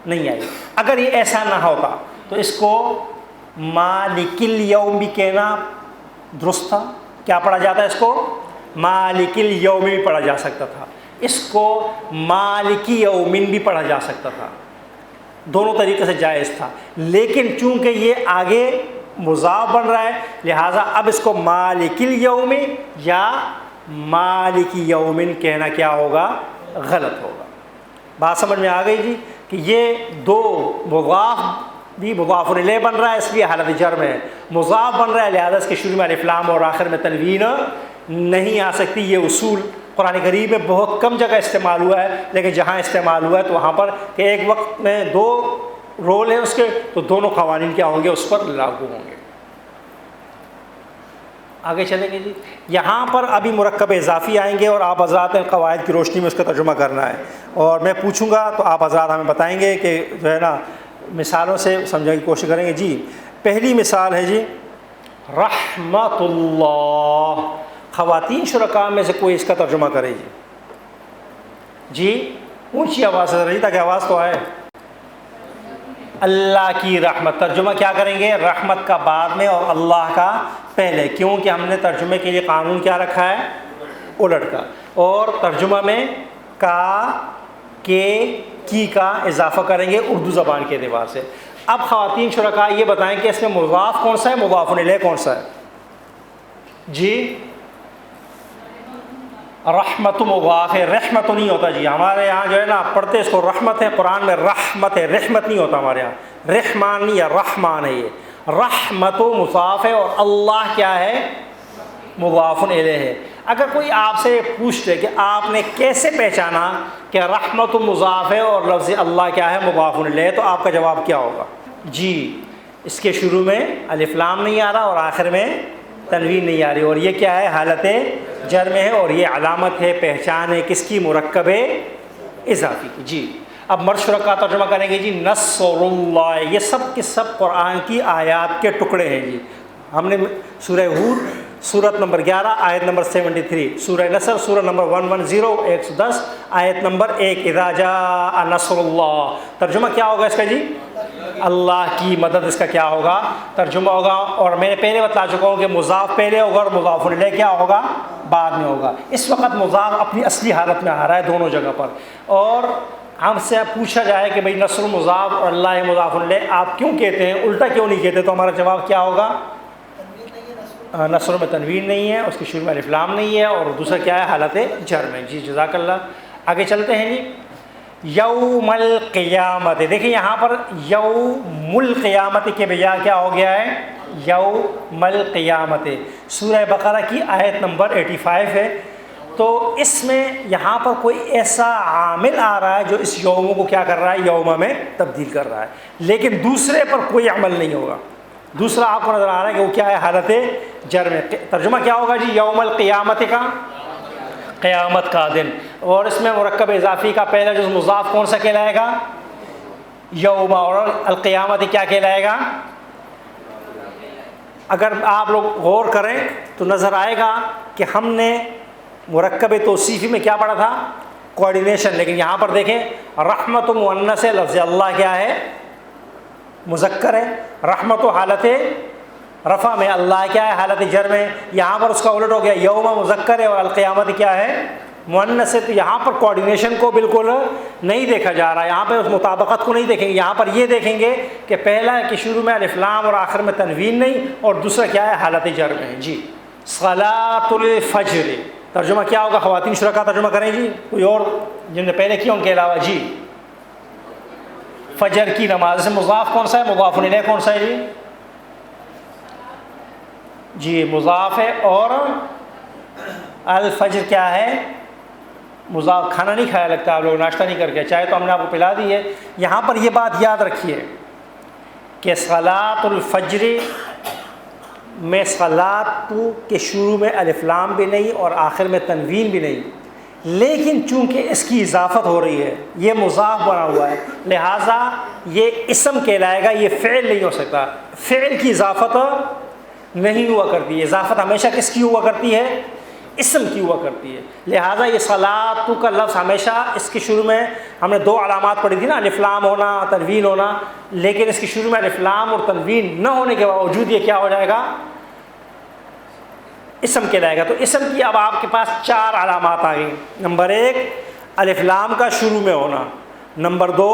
[SPEAKER 3] نہیں آئی۔ اگر یہ ایسا نہ ہوتا تو اس کو مالک الیوم بھی کہنا درست تھا، کیا پڑھا جاتا ہے، اس کو مالک الیوم بھی پڑھا جا سکتا تھا، اس کو مالکی یومن بھی پڑھا جا سکتا تھا، دونوں طریقے سے جائز تھا۔ لیکن چونکہ یہ آگے مضاف بن رہا ہے، لہٰذا اب اس کو مالک الیوم یا مالکی یومن کہنا کیا ہوگا، غلط ہوگا۔ بات سمجھ میں آ گئی جی، کہ یہ دو مضاف بھی مضاف الیہ بن رہا ہے اس لیے حالت جر میں ہے، مضاف بن رہا ہے لہذا اس کے شروع میں الف لام اور آخر میں تنوین نہیں آ سکتی۔ یہ اصول قرآن کریم میں بہت کم جگہ استعمال ہوا ہے، لیکن جہاں استعمال ہوا ہے تو وہاں پر کہ ایک وقت میں دو رول ہیں اس کے، تو دونوں قوانین کیا ہوں گے، اس پر لاگو ہوں گے۔ آگے چلیں گے جی، یہاں پر ابھی مرکب اضافی آئیں گے اور آپ حضرات قواعد کی روشنی میں اس کا ترجمہ کرنا ہے، اور میں پوچھوں گا تو آپ حضرات ہمیں بتائیں گے کہ جو ہے نا مثالوں سے سمجھنے کی کوشش کریں گے۔ جی پہلی مثال ہے جی رحمت اللہ، خواتین شرکاء میں سے کوئی اس کا ترجمہ کرے جی، جی اونچی آواز سے رہی تاکہ آواز تو آئے۔ اللہ کی رحمت، ترجمہ کیا کریں گے، رحمت کا بعد میں اور اللہ کا پہلے، کیونکہ ہم نے ترجمے کے لیے قانون کیا رکھا ہے، الٹ کا، اور ترجمہ میں کا، کے، کی کا اضافہ کریں گے اردو زبان کے اعتبار سے۔ اب خواتین شرکاء یہ بتائیں کہ اس میں مضاف کون سا ہے، مضاف الیہ کون سا ہے؟ جی رحمت مضاف ہے، رحمت نہیں ہوتا جی، ہمارے یہاں جو ہے نا پڑھتے اس کو رحمت ہے، قرآن میں رحمت ہے، رحمت نہیں ہوتا ہمارے یہاں، رحمان نہیں ہے، رحمان ہے، یہ رحمت و مضاف ہے اور اللہ کیا ہے، مضاف الیہ ہے۔ اگر کوئی آپ سے پوچھ لے کہ آپ نے کیسے پہچانا کہ رحمت مضاف ہے اور لفظ اللہ کیا ہے، مضاف الیہ، تو آپ کا جواب کیا ہوگا؟ جی اس کے شروع میں الف لام نہیں آ رہا اور آخر میں تنوین نہیں آ رہی، اور یہ کیا ہے، حالت جر میں ہے، اور یہ علامت ہے، پہچان ہے کس کی، مرکب اضافی کی۔ جی اب مرد شرکاء ترجمہ کریں گے جی نصر اللہ، یہ سب کے سب قرآن کی آیات کے ٹکڑے ہیں جی۔ ہم نے سورہ ہود سورت نمبر 11 آیت نمبر 73، سورہ نصر سورہ نمبر 110 110 آیت نمبر 1، اذا جاء نصر اللہ۔ ترجمہ کیا ہوگا اس کا جی؟ اللہ کی مدد اس کا کیا ہوگا؟ ترجمہ ہوگا۔ اور میں نے پہلے بتا چکا ہوں کہ مضاف پہلے ہوگا اور مضاف الیہ کیا ہوگا؟ بعد میں ہوگا۔ اس وقت مضاف اپنی اصلی حالت میں آ رہا ہے دونوں جگہ پر، اور ہم سے پوچھا جائے کہ بھئی نصر مضاف اور اللہ مضاف الیہ آپ کیوں کہتے ہیں، الٹا کیوں نہیں کہتے، تو ہمارا جواب کیا ہوگا؟ نصر میں تنوین نہیں ہے، اس کے شروع میں الف لام نہیں ہے، اور دوسرا کیا ہے؟ حالت جر میں۔ جی جزاک اللہ۔ آگے چلتے ہیں جی۔ یوم القیامت، دیکھیں یہاں پر یوم القیامت کے بجائے کیا ہو گیا ہے؟ یوم القیامت۔ سورہ بقرہ کی آیت نمبر 85 ہے، تو اس میں یہاں پر کوئی ایسا عامل آ رہا ہے جو اس یوم کو کیا کر رہا ہے؟ یوم میں تبدیل کر رہا ہے، لیکن دوسرے پر کوئی عمل نہیں ہوگا۔ دوسرا آپ کو نظر آ رہا ہے کہ وہ کیا ہے؟ حالت جر میں۔ ترجمہ کیا ہوگا جی؟ یوم القیامت کا قیامت کا دن، اور اس میں مرکب اضافی کا پہلا جز مضاف کون سا کہلائے گا؟ یوم، اور القیامت کیا کہلائے گا؟ اگر آپ لوگ غور کریں تو نظر آئے گا کہ ہم نے مرکب توصیفی میں کیا پڑھا تھا؟ کوآرڈینیشن، لیکن یہاں پر دیکھیں رحمت مؤنث ہے، لفظ اللہ کیا ہے؟ مذکر ہے، رحمت و حالت رفع میں، اللہ کیا ہے؟ حالت جر میں۔ یہاں پر اس کا الٹ ہو گیا، یوم مذکر ہے اور القیامت کیا ہے؟ مؤنث ہے، تو یہاں پر کوآرڈینیشن کو بالکل نہیں دیکھا جا رہا ہے، یہاں پہ اس مطابقت کو نہیں دیکھیں گے۔ یہاں پر یہ دیکھیں گے کہ پہلا کہ شروع میں الف لام اور آخر میں تنوین نہیں، اور دوسرا کیا ہے؟ حالت جر میں ہے۔ جی صلاۃ الفجر، ترجمہ کیا ہوگا؟ خواتین شرکا ترجمہ کریں جی، کوئی اور جن نے پہلے کیوں کے علاوہ؟ جی فجر کی نماز، سے مضاف کون سا ہے؟ مضاف الیہ کون سا ہے جی؟ جی مضاف ہے، اور الفجر کیا ہے؟ مضاف۔ کھانا نہیں کھایا لگتا آپ لوگ، ناشتہ نہیں کر کے، چائے تو ہم نے آپ کو پلا دی ہے۔ یہاں پر یہ بات یاد رکھیے کہ صلاۃ الفجر میں صلاۃ کے شروع میں الف لام بھی نہیں اور آخر میں تنوین بھی نہیں، لیکن چونکہ اس کی اضافت ہو رہی ہے، یہ مضاف بنا ہوا ہے، لہٰذا یہ اسم کہلائے گا، یہ فعل نہیں ہو سکتا۔ فعل کی اضافت نہیں ہوا کرتی ہے، اضافت ہمیشہ کس کی ہوا کرتی ہے؟ اسم کی ہوا کرتی ہے، لہٰذا یہ صلاۃ کا لفظ ہمیشہ اس کے شروع میں ہم نے دو علامات پڑھی تھی نا، الف لام ہونا، تنوین ہونا، لیکن اس کے شروع میں الف لام اور تنوین نہ ہونے کے باوجود یہ کیا ہو جائے گا؟ اسم کہلائے گا۔ تو اسم کی اب آپ کے پاس 4 علامات آ گئی۔ نمبر 1 الف لام کا شروع میں ہونا، نمبر 2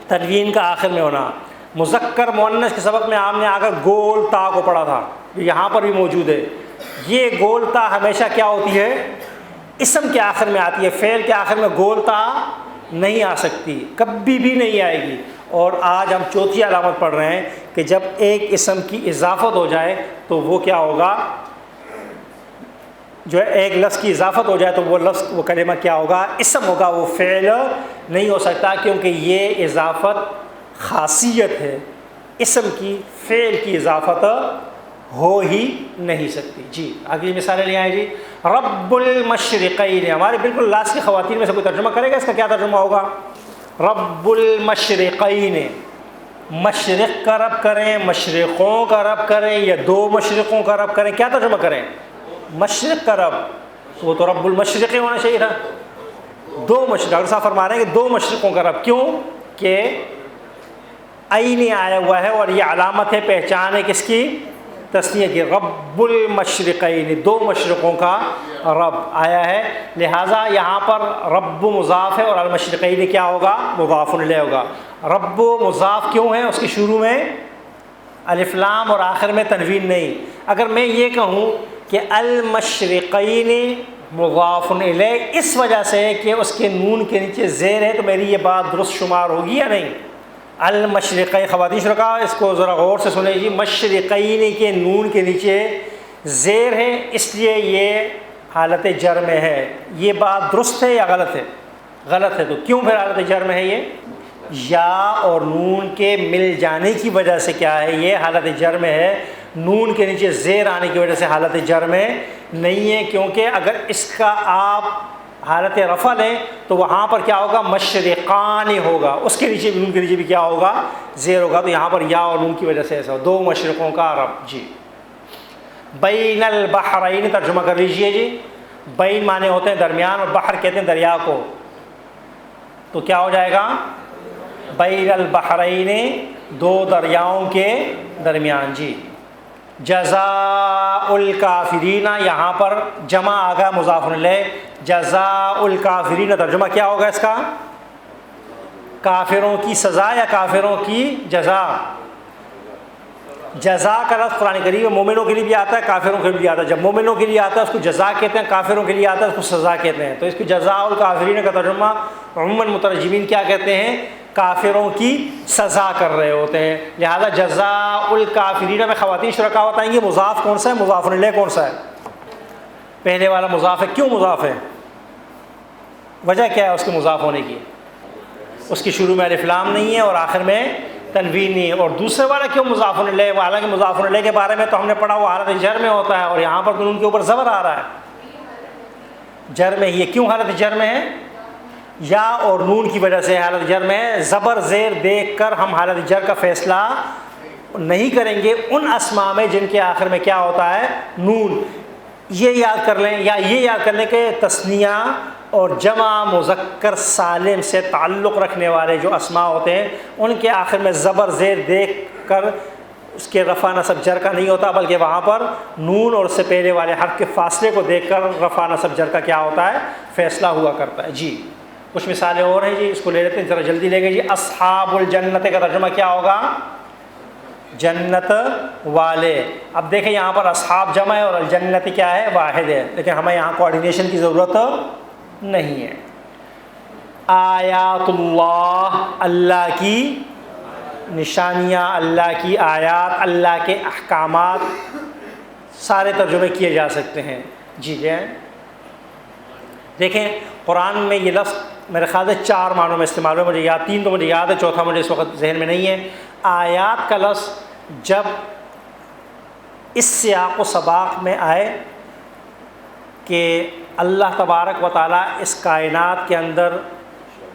[SPEAKER 3] تنوین کا آخر میں ہونا۔ مذکر مؤنث کے سبق میں آپ نے آ کر گول تا کو پڑھا تھا، جو یہاں پر بھی موجود ہے۔ یہ گول تا ہمیشہ کیا ہوتی ہے؟ اسم کے آخر میں آتی ہے، فعل کے آخر میں گول تا نہیں آ سکتی، کبھی بھی نہیں آئے گی۔ اور آج ہم چوتھی علامت پڑھ رہے ہیں کہ جب ایک اسم کی اضافت ہو جائے تو وہ کیا ہوگا؟ جو ہے ایک لفظ کی اضافت ہو جائے تو وہ لفظ، وہ کلمہ کیا ہوگا؟ اسم ہوگا، وہ فعل نہیں ہو سکتا، کیونکہ یہ اضافت خاصیت ہے اسم کی، فعل کی اضافت ہو ہی نہیں سکتی۔ جی اگلی مثالیں لے آئیں جی۔ رب المشرقین، ہمارے بالکل لاسٹ کی خواتین میں سے کوئی ترجمہ کرے گا؟ اس کا کیا ترجمہ ہوگا؟ رب المشرقین، مشرق کا رب کریں، مشرقوں کا رب کریں، یا 2 مشرقوں کا رب کریں، کیا ترجمہ کریں؟ مشرق کا رب، وہ تو رب المشرق ہونا چاہیے تھا۔ 2 مشرق، ڈاکٹر صاحب فرما رہے ہیں کہ 2 مشرقوں کا رب، کیوں کہ عین آیا ہوا ہے، اور یہ علامت ہے، پہچان ہے کس کی؟ تسنیہ کی، رب المشرقین، 2 مشرقوں کا رب آیا ہے، لہٰذا یہاں پر رب مضاف ہے اور المشرقین کیا ہوگا؟ مضاف الیہ ہوگا۔ رب مضاف کیوں ہے؟ اس کے شروع میں الف لام اور آخر میں تنوین نہیں۔ اگر میں یہ کہوں کہ المشرقین مضاف الیہ، اس وجہ سے کہ اس کے نون کے نیچے زیر ہے، تو میری یہ بات درست شمار ہوگی یا نہیں؟ المشرقین، خواتین شرکا اس کو ذرا غور سے سنیں جی، مشرقین کے نون کے نیچے زیر ہے، اس لیے یہ حالت جر میں ہے۔ یہ بات درست ہے یا غلط ہے؟ غلط ہے۔ تو کیوں پھر حالت جر میں ہے؟ یہ یا اور نون کے مل جانے کی وجہ سے کیا ہے؟ یہ حالت جر میں ہے، نون کے نیچے زیر آنے کی وجہ سے حالت جر میں نہیں ہے، کیونکہ اگر اس کا آپ حالت رفع لیں تو وہاں پر کیا ہوگا؟ مشرقان ہوگا، اس کے نیچے نون کے نیچے بھی کیا ہوگا؟ زیر ہوگا، تو یہاں پر یا اور نون کی وجہ سے ایسا 2 مشرقوں کا رب۔ جی بین البحرین ترجمہ کر لیجئے جی. بین معنی ہوتے ہیں درمیان اور بحر کہتے ہیں دریا کو, تو کیا ہو جائے گا بین البحرین دو دریاؤں کے درمیان. جی جزاء الکافرین یہاں پر جمع آگا مضاف الیہ. جزاء الکافرین ترجمہ کیا ہوگا اس کا؟ کافروں کی سزا یا کافروں کی جزا. جزا کا لفظ قرآن کریم میں مومنوں کے لیے بھی آتا ہے, کافروں کے لیے بھی آتا ہے. جب مومنوں کے لیے آتا ہے اس کو جزا کہتے ہیں, کافروں کے لیے آتا ہے اس کو سزا کہتے ہیں. تو اس کی جزاء الکافرین کا ترجمہ عموماً مترجمین کیا کہتے ہیں؟ کافروں کی سزا کر رہے ہوتے ہیں. لہذا جزاء الکافرین میں خواتین شرکا بتائیں گے مضاف کون سا ہے, مضاف الیہ کون سا ہے؟ پہلے والا مضاف ہے. کیوں مضاف ہے؟ وجہ کیا ہے اس کے مضاف ہونے کی؟ اس کی شروع میں الف لام نہیں ہے اور آخر میں تنوین نہیں ہے. اور دوسرے والا کیوں مضاف الیہ؟ حالانکہ مضاف الیہ کے بارے میں تو ہم نے پڑھا وہ حالت جر میں ہوتا ہے, اور یہاں پر تو ان کے اوپر زبر آ رہا ہے جر میں. یہ کیوں حالت جر میں ہے؟ یا اور نون کی وجہ سے حالت جر میں ہے. زبر زیر دیکھ کر ہم حالت جر کا فیصلہ نہیں کریں گے ان اسماء میں جن کے آخر میں کیا ہوتا ہے نون. یہ یاد کر لیں, یا یہ یاد کر لیں کہ تثنیہ اور جمع مذکر سالم سے تعلق رکھنے والے جو اسماء ہوتے ہیں ان کے آخر میں زبر زیر دیکھ کر اس کے رفع نصب جر کا نہیں ہوتا, بلکہ وہاں پر نون اور اس سے پہلے والے حرف کے فاصلے کو دیکھ کر رفع نصب جر کا کیا ہوتا ہے فیصلہ ہوا کرتا ہے. جی کچھ مثالیں اور ہیں جی, اس کو لے لیتے ہیں, ذرا جلدی لے گئے جی. اصحاب الجنت کا ترجمہ کیا ہوگا؟ جنت والے. اب دیکھیں یہاں پر اصحاب جمع ہے اور الجنت کیا ہے؟ واحد ہے, لیکن ہمیں یہاں کوآرڈینیشن کی ضرورت نہیں ہے. آیات اللہ اللہ کی نشانیاں, اللہ کی آیات, اللہ کے احکامات, سارے ترجمے کیے جا سکتے ہیں. جی دیکھیں قرآن میں یہ لفظ میرے خیال سے 4 معنوں میں استعمال ہوا, مجھے یاد 3 تو مجھے یاد ہے, چوتھا مجھے اس وقت ذہن میں نہیں ہے. آیات کا لفظ جب اس سیاق و سباق میں آئے کہ اللہ تبارک و تعالیٰ اس کائنات کے اندر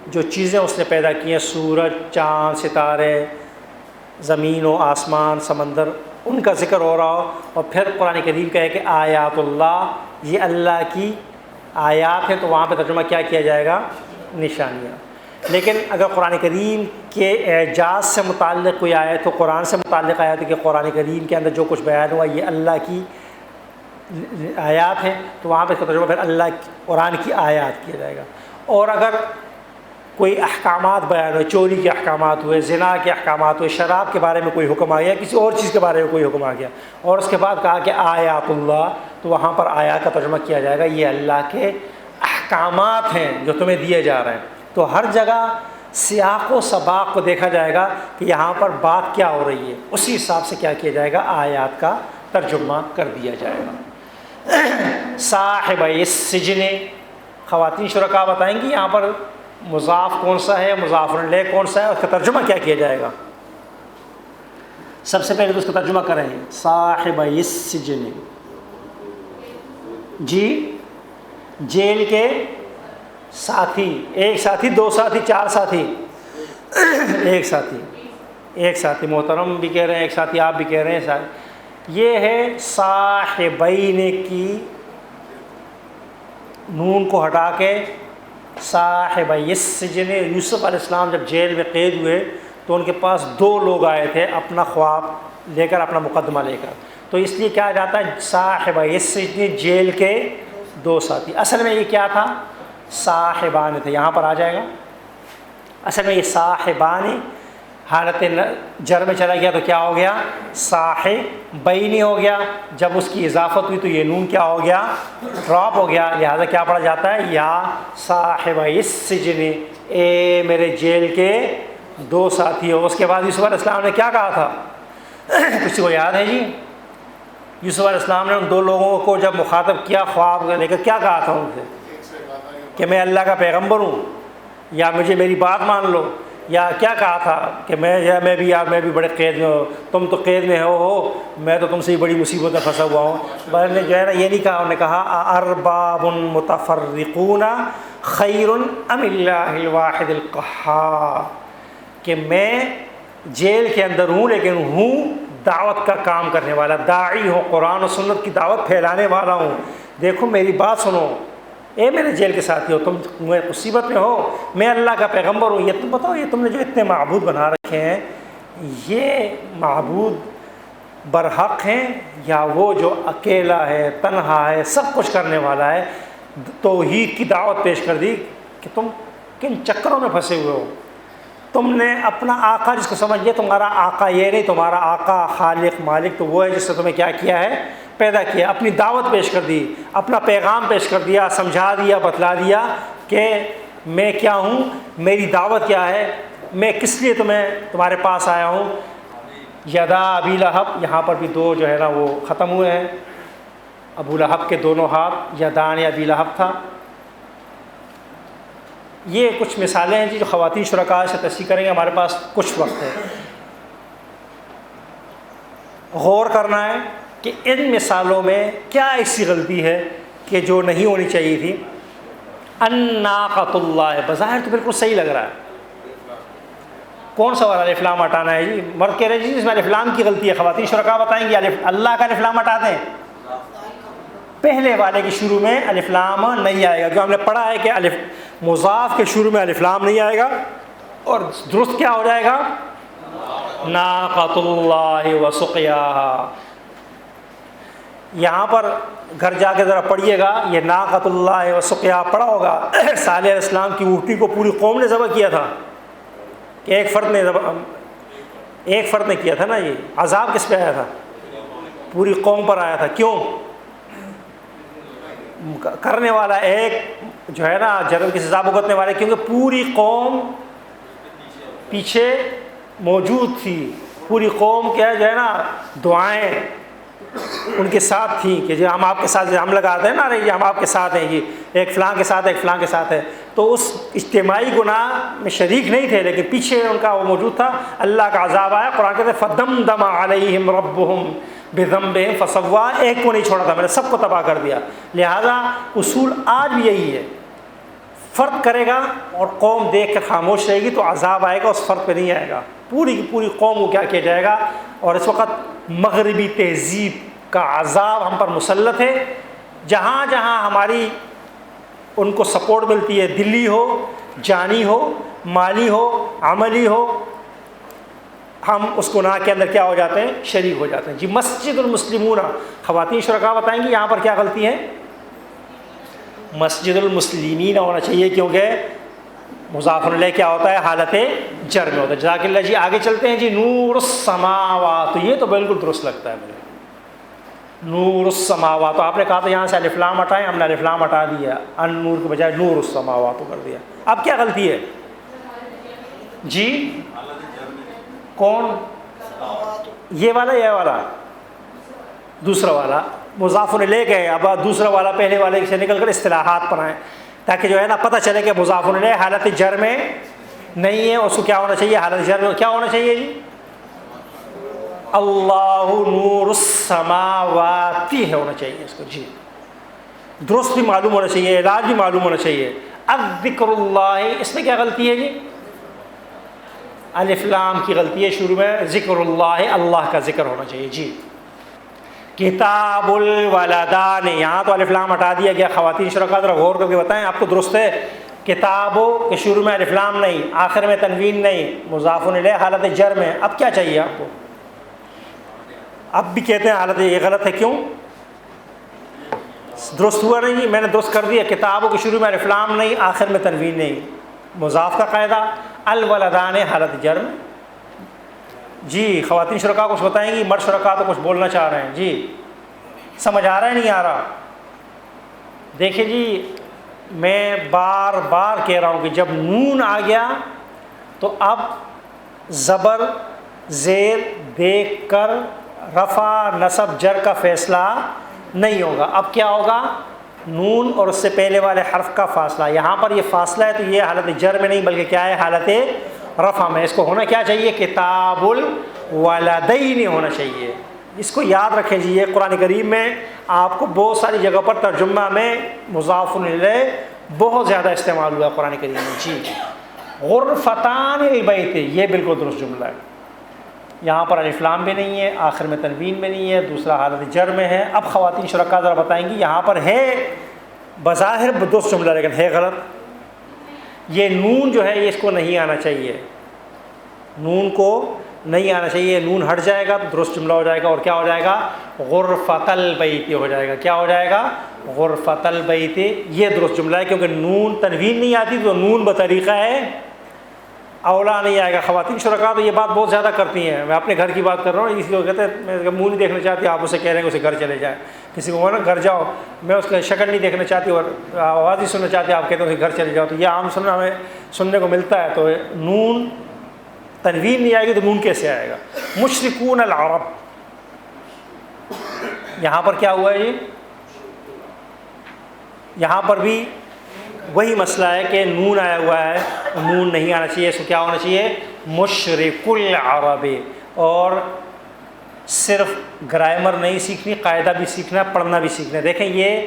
[SPEAKER 3] جو چیزیں اس نے پیدا کی ہیں, سورج, چاند, ستارے, زمین و آسمان, سمندر, ان کا ذکر ہو رہا ہو, اور پھر قرآن کریم کہے کہ آیات اللہ, یہ اللہ کی آیات ہے, تو وہاں پہ ترجمہ کیا کیا جائے گا؟ نشانیاں. لیکن اگر قرآن کریم کے اعجاز سے متعلق کوئی آیت تو قرآن سے متعلق آیت ہے کہ قرآن کریم کے اندر جو کچھ بیان ہوا یہ اللہ کی آیات ہیں, تو وہاں پہ اس کا ترجمہ پھر اللہ قرآن کی آیات کیا جائے گا. اور اگر کوئی احکامات بیان ہوئے, چوری کے احکامات ہوئے, زنا کے احکامات ہوئے, شراب کے بارے میں کوئی حکم آ گیا, کسی اور چیز کے بارے میں کوئی حکم آ گیا, اور اس کے بعد کہا کہ آیات اللہ, تو وہاں پر آیات کا ترجمہ کیا جائے گا یہ اللہ کے احکامات ہیں جو تمہیں دیے جا رہے ہیں. تو ہر جگہ سیاق و سباق کو دیکھا جائے گا کہ یہاں پر بات کیا ہو رہی ہے, اسی حساب سے کیا کیا جائے گا, آیات کا ترجمہ کر دیا جائے گا. صاحب السجن, خواتین شرکا بتائیں گی یہاں پر مضاف کون سا ہے, مضاف الیہ کون سا ہے, اس کا ترجمہ کیا کیا جائے گا؟ سب سے پہلے تو اس کا ترجمہ کریں صاحب السجن. جی جیل کے ساتھی, ایک ساتھی, 2 ساتھی, 4 ساتھی, ایک ساتھی محترم بھی کہہ رہے ہیں, ایک ساتھی آپ بھی کہہ رہے ہیں. یہ ہے صاحبین کی نون کو ہٹا کے صاحب السجن. یوسف علیہ السلام جب جیل میں قید ہوئے تو ان کے پاس 2 لوگ آئے تھے اپنا خواب لے کر, اپنا مقدمہ لے کر, تو اس لیے کیا جاتا ہے صاحب السجن, جیل کے 2 ساتھی. اصل میں یہ کیا تھا؟ صاحبان تھے. یہاں پر آ جائے گا اصل میں یہ صاحبان حالت جر میں چلا گیا تو کیا ہو گیا؟ صاحبین ہو گیا. جب اس کی اضافت ہوئی تو یہ نون کیا ہو گیا؟ ڈراپ ہو گیا. لہذا کیا پڑھا جاتا ہے؟ یا صاحب السجن, اے میرے جیل کے 2 ساتھی ہو. اس کے بعد یوسف علیہ السلام نے کیا کہا تھا؟ کسی کو یاد ہے جی؟ یوسف علیہ السلام نے ان 2 لوگوں کو جب مخاطب کیا خواب لے کر, کیا کہا تھا ان سے؟ کہ میں اللہ کا پیغمبر ہوں, یا مجھے میری بات مان لو, یا کیا کہا تھا کہ میں بھی بڑے قید میں ہوں, تم تو قید میں ہو, میں تو تم سے ہی بڑی مصیبت میں پھنسا ہوا ہوں. بس نے جو ہے نا یہ نہیں کہا, انہوں نے کہا ارباب متفرقون خیر ام اللہ الواحد القہار, کہ میں جیل کے اندر ہوں لیکن ہوں دعوت کا کام کرنے والا داعی ہوں، قرآن و سنت کی دعوت پھیلانے والا ہوں. دیکھو میری بات سنو، اے میرے جیل کے ساتھی ہو، تم مصیبت میں ہو، میں اللہ کا پیغمبر ہوں. یہ تم بتاؤ، یہ تم نے جو اتنے معبود بنا رکھے ہیں، یہ معبود برحق ہیں یا وہ جو اکیلا ہے، تنہا ہے، سب کچھ کرنے والا ہے؟ توحید کی دعوت پیش کر دی کہ تم کن چکروں میں پھنسے ہوئے ہو. تم نے اپنا آقا، جس کو سمجھ لیا تمہارا آقا یہ نہیں، تمہارا آقا خالق مالک تو وہ ہے جس نے تمہیں کیا کیا ہے، پیدا کیا. اپنی دعوت پیش کر دی، اپنا پیغام پیش کر دیا، سمجھا دیا، بتلا دیا کہ میں کیا ہوں، میری دعوت کیا ہے، میں کس لیے تمہارے پاس آیا ہوں. یدا ابی لہب، یہاں پر بھی دو جو ہے نا وہ ختم ہوئے ہیں. ابو لہب کے دونوں ہاتھ، یدان ابی لہب تھا. یہ کچھ مثالیں ہیں جی جو خواتین شرکاء سے تصحیح کریں گے. ہمارے پاس کچھ وقت ہے، غور کرنا ہے کہ ان مثالوں میں کیا ایسی غلطی ہے کہ جو نہیں ہونی چاہیے تھی. الناقۃ اللہ، بظاہر تو بالکل صحیح لگ رہا ہے. کون سا والا الف لام ہٹانا ہے جی؟ مرد کہہ رہے جی اس میں الف لام کی غلطی ہے. خواتین شرکاء بتائیں گی اللہ کا الف لام ہٹا دیں. پہلے والے کے شروع میں الف لام نہیں آئے گا، جو ہم نے پڑھا ہے کہ الف مضاف کے شروع میں الف لام نہیں آئے گا، اور درست کیا ہو جائے گا؟ ناقۃ اللہ و سقیاہا. یہاں پر گھر جا کے ذرا پڑھیے گا، یہ ناقۃ اللہ و سقیاہا پڑھا ہوگا. صالح علیہ السلام کی اونٹی کو پوری قوم نے ذبح کیا تھا کہ ایک فرد نے کیا تھا نا. یہ عذاب کس پہ آیا تھا؟ پوری قوم پر آیا تھا. کیوں؟ کرنے والا ایک جو ہے نا جرم کی سزا بھگتنے والے، کیونکہ پوری قوم پیچھے موجود تھی. پوری قوم کیا جو ہے نا دعائیں ان کے ساتھ تھیں کہ جو ہم آپ کے ساتھ ہم لگاتے ہیں نا، ارے یہ ہم آپ کے ساتھ ہیں، یہ ایک فلاں کے ساتھ، ایک فلاں کے ساتھ ہے. تو اس اجتماعی گناہ میں شریک نہیں تھے، لیکن پیچھے ان کا وہ موجود تھا. اللہ کا عذاب آیا. قرآن کہتے ہیں فدمدم علیہم ربہم بذنبہم فسوا، ایک کو نہیں چھوڑا تھا، میں نے سب کو تباہ کر دیا. لہذا اصول آج بھی یہی ہے، فرد کرے گا اور قوم دیکھ کر خاموش رہے گی تو عذاب آئے گا، اس فرد پہ نہیں آئے گا، پوری کی پوری قوم کو کیا کیا جائے گا. اور اس وقت مغربی تہذیب کا عذاب ہم پر مسلط ہے. جہاں جہاں ہماری ان کو سپورٹ ملتی ہے، دلی ہو، جانی ہو، مالی ہو، عملی ہو، ہم اس گناہ کے اندر کیا ہو جاتے ہیں؟ شریک ہو جاتے ہیں. جی مسجد المسلمون، خواتین شرکاء بتائیں گی یہاں پر کیا غلطی ہے؟ مسجد المسلمین ہونا چاہیے، کیونکہ مضاف الیہ کیا ہوتا ہے؟ حالت جر میں ہوتا ہے. جزاک اللہ جی. آگے چلتے ہیں جی. نور السماوات، یہ تو بالکل درست لگتا ہے مجھے. نور السماوات، تو آپ نے کہا تھا یہاں سے الف لام ہٹائیں، ہم نے الف لام ہٹا دیا، ان نور کے بجائے نور السماوات کر دیا. اب کیا غلطی ہے جی؟ کون؟ یہ والا، یہ والا، دوسرا والا مضاف الیہ کے. اب دوسرا والا پہلے والے سے نکل کر اصطلاحات پر آئیں تاکہ جو ہے نا پتہ چلے کہ مضاف الیہ حالت جر میں نہیں ہے. اس کو کیا ہونا چاہیے؟ حالت جر میں کیا ہونا چاہیے جی؟ اللہ نور السماوات ہے ہونا چاہیے اس کو. جی درست بھی معلوم ہونا چاہیے، علاج بھی معلوم ہونا چاہیے. اب ذکر اللہ، اس میں کیا غلطی ہے جی؟ الف لام کی غلطی ہے شروع میں. ذکر اللہ، اللہ کا ذکر ہونا چاہیے. جی کتاب الولدان، یہاں تو الف لام ہٹا دیا گیا. خواتین شرکاء ذرا غور کر کے بتائیں آپ کو درست ہے؟ کتابوں کے شروع میں الف لام نہیں، آخر میں تنوین نہیں، مضاف الیہ حالت جر میں. اب کیا چاہیے آپ کو؟ اب بھی کہتے ہیں حالت یہ غلط ہے. کیوں؟ درست ہوا نہیں جی؟ میں نے درست کر دیا. کتابوں کے شروع میں الف لام نہیں، آخر میں تنوین نہیں، مضاف کا قاعدہ. الولدان حالت جر میں. جی خواتین شرکاء کچھ بتائیں گی، مرد شرکاء تو کچھ بولنا چاہ رہے ہیں. جی سمجھ آ رہا ہے نہیں آ رہا؟ دیکھیں جی میں بار بار کہہ رہا ہوں کہ جب نون آ گیا تو اب زبر زیر دیکھ کر رفع نصب جر کا فیصلہ نہیں ہوگا. اب کیا ہوگا؟ نون اور اس سے پہلے والے حرف کا فاصلہ. یہاں پر یہ فاصلہ ہے تو یہ حالت جر میں نہیں بلکہ کیا ہے؟ حالت رفع میں. اس کو ہونا کیا چاہیے؟ کتاب الولدین ہونا چاہیے. اس کو یاد رکھیں جی. یہ قرآن کریم میں آپ کو بہت ساری جگہ پر ترجمہ میں مضاف الیہ بہت زیادہ استعمال ہوا ہے قرآن کریم میں. جی غرفتان البیت، یہ بالکل درست جملہ ہے. یہاں پر الف لام بھی نہیں ہے، آخر میں تنوین بھی نہیں ہے، دوسرا حالت جر میں ہے۔ اب خواتین شرکا ذرا بتائیں گی، یہاں پر ہے بظاہر درست جملہ لیکن ہے غلط۔ یہ نون جو ہے یہ اس کو نہیں آنا چاہیے، نون کو نہیں آنا چاہیے، نون ہٹ جائے گا تو درست جملہ ہو جائے گا، اور کیا ہو جائے گا؟ غرفۃ البیت ہو جائے گا۔ کیا ہو جائے گا؟ غرفۃ البیت، یہ درست جملہ ہے، کیونکہ نون تنوین نہیں آتی تو نون بطریقہ ہے اولا نہیں آئے گا۔ خواتین شرکا تو یہ بات بہت زیادہ کرتی ہیں، میں اپنے گھر کی بات کر رہا ہوں، اسی کو کہتے ہیں میں منہ نہیں دیکھنا چاہتی، آپ اسے کہہ رہے ہیں کہ اسے گھر چلے جائیں، کسی کو نا گھر جاؤ، میں اس کی شکل نہیں دیکھنا چاہتی اور آواز نہیں سننا چاہتی، آپ کہتے ہیں اسے گھر چلے جاؤ، تو یہ عام ہمیں سننے کو ملتا ہے۔ تو نون تنوین نہیں آئے گی تو نون کیسے آئے گا؟ مشرکون العرب، یہاں پر کیا ہوا ہے جی؟ یہاں پر بھی وہی مسئلہ ہے کہ نون آیا ہوا ہے، نون نہیں آنا چاہیے، اس کو کیا ہونا چاہیے؟ مشرک العرب۔ اور صرف گرامر نہیں سیکھنی، قاعدہ بھی سیکھنا، پڑھنا بھی سیکھنا ہے۔ دیکھیں یہ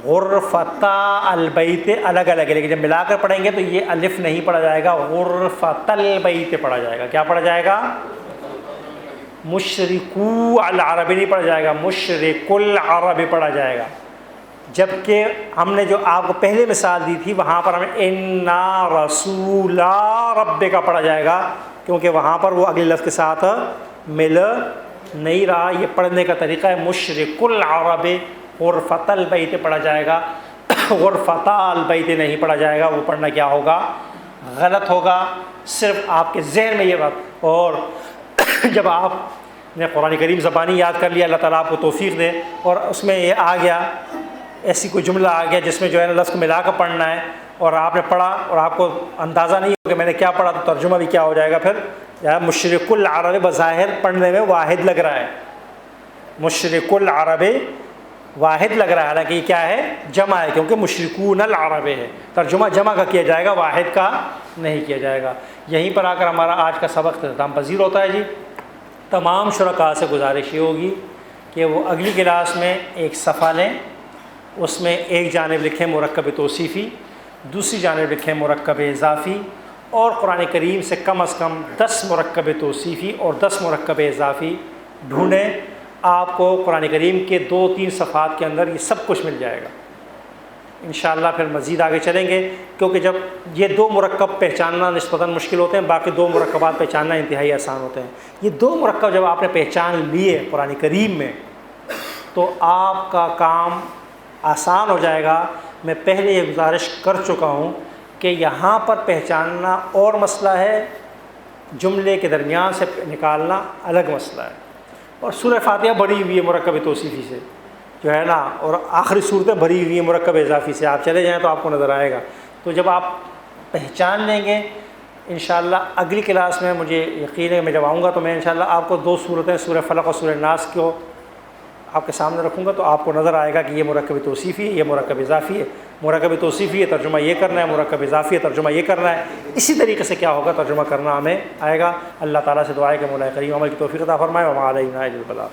[SPEAKER 3] غرفۃ البیت الگ الگ ہے، لیکن جب ملا کر پڑھیں گے تو یہ الف نہیں پڑھا جائے گا، غرفۃ البیت پڑھا جائے گا۔ کیا پڑھا جائے گا؟ مشرکو العرب نہیں پڑھا جائے گا، مشرک العرب پڑھا جائے گا۔ جبکہ ہم نے جو آپ کو پہلے مثال دی تھی وہاں پر ہمیں انا رسول ربک پڑھا جائے گا، کیونکہ وہاں پر وہ اگلے لفظ کے ساتھ مل نہیں رہا۔ یہ پڑھنے کا طریقہ ہے مشرک العرب، غرفۃ البیت پڑھا جائے گا، غرفۃ البیت نہیں پڑھا جائے گا، وہ پڑھنا کیا ہوگا؟ غلط ہوگا۔ صرف آپ کے ذہن میں یہ بات، اور جب آپ نے قرآن کریم زبانی یاد کر لیا، اللہ تعالیٰ آپ کو توفیق دے، اور اس میں یہ آ گیا، ایسی کوئی جملہ آ گیا جس میں جو ہے نا لفظ کو ملا کر پڑھنا ہے، اور آپ نے پڑھا اور آپ کو اندازہ نہیں ہو کہ میں نے کیا پڑھا، تو ترجمہ بھی کیا ہو جائے گا پھر؟ یا مشرک العرب بظاہر پڑھنے میں واحد لگ رہا ہے، مشرک العرب واحد لگ رہا ہے، حالانکہ یہ کیا ہے؟ جمع ہے، کیونکہ مشرکون العرب ہے، ترجمہ جمع کا کیا جائے گا، واحد کا نہیں کیا جائے گا۔ یہیں پر آ کر ہمارا آج کا سبق اختتام پذیر ہوتا ہے جی۔ تمام شرکاء سے گزارش یہ ہوگی کہ وہ اگلی کلاس میں ایک صفحہ لیں، اس میں ایک جانب لکھیں مرکب توصیفی، دوسری جانب لکھیں مرکب اضافی، اور قرآن کریم سے کم از کم 10 مرکب توصیفی اور 10 مرکب اضافی ڈھونڈیں۔ آپ کو قرآن کریم کے 2-3 صفحات کے اندر یہ سب کچھ مل جائے گا انشاءاللہ۔ پھر مزید آگے چلیں گے، کیونکہ جب یہ 2 مرکب پہچاننا نسبتاً مشکل ہوتے ہیں، باقی 2 مرکبات پہچاننا انتہائی آسان ہوتے ہیں۔ یہ 2 مرکب جب آپ نے پہچان لیے قرآن کریم میں تو آپ کا کام آسان ہو جائے گا۔ میں پہلے یہ گزارش کر چکا ہوں کہ یہاں پر پہچاننا اور مسئلہ ہے، جملے کے درمیان سے نکالنا الگ مسئلہ ہے۔ اور سورہ فاتحہ بھری ہوئی ہے مرکب توصیفی سے جو ہے نا، اور آخری صورتیں بھری ہوئی ہیں مرکب اضافی سے، آپ چلے جائیں تو آپ کو نظر آئے گا۔ تو جب آپ پہچان لیں گے انشاءاللہ اگلی کلاس میں، مجھے یقین ہے میں جب آؤں گا تو میں انشاءاللہ آپ کو 2 صورتیں سورہ فلق اور سورہ ناس کو آپ کے سامنے رکھوں گا، تو آپ کو نظر آئے گا کہ یہ مرکب توصیفی ہے، یہ مرکب اضافی ہے۔ مرکب توصیفی ہے ترجمہ یہ کرنا ہے، مرکب اضافی ہے ترجمہ یہ کرنا ہے۔ اسی طریقے سے کیا ہوگا ترجمہ کرنا ہمیں آئے گا۔ اللہ تعالیٰ سے دعا ہے کہ مولا کریم عمل کی توفیق عطا فرمائے، وما علینا الا البلاغ۔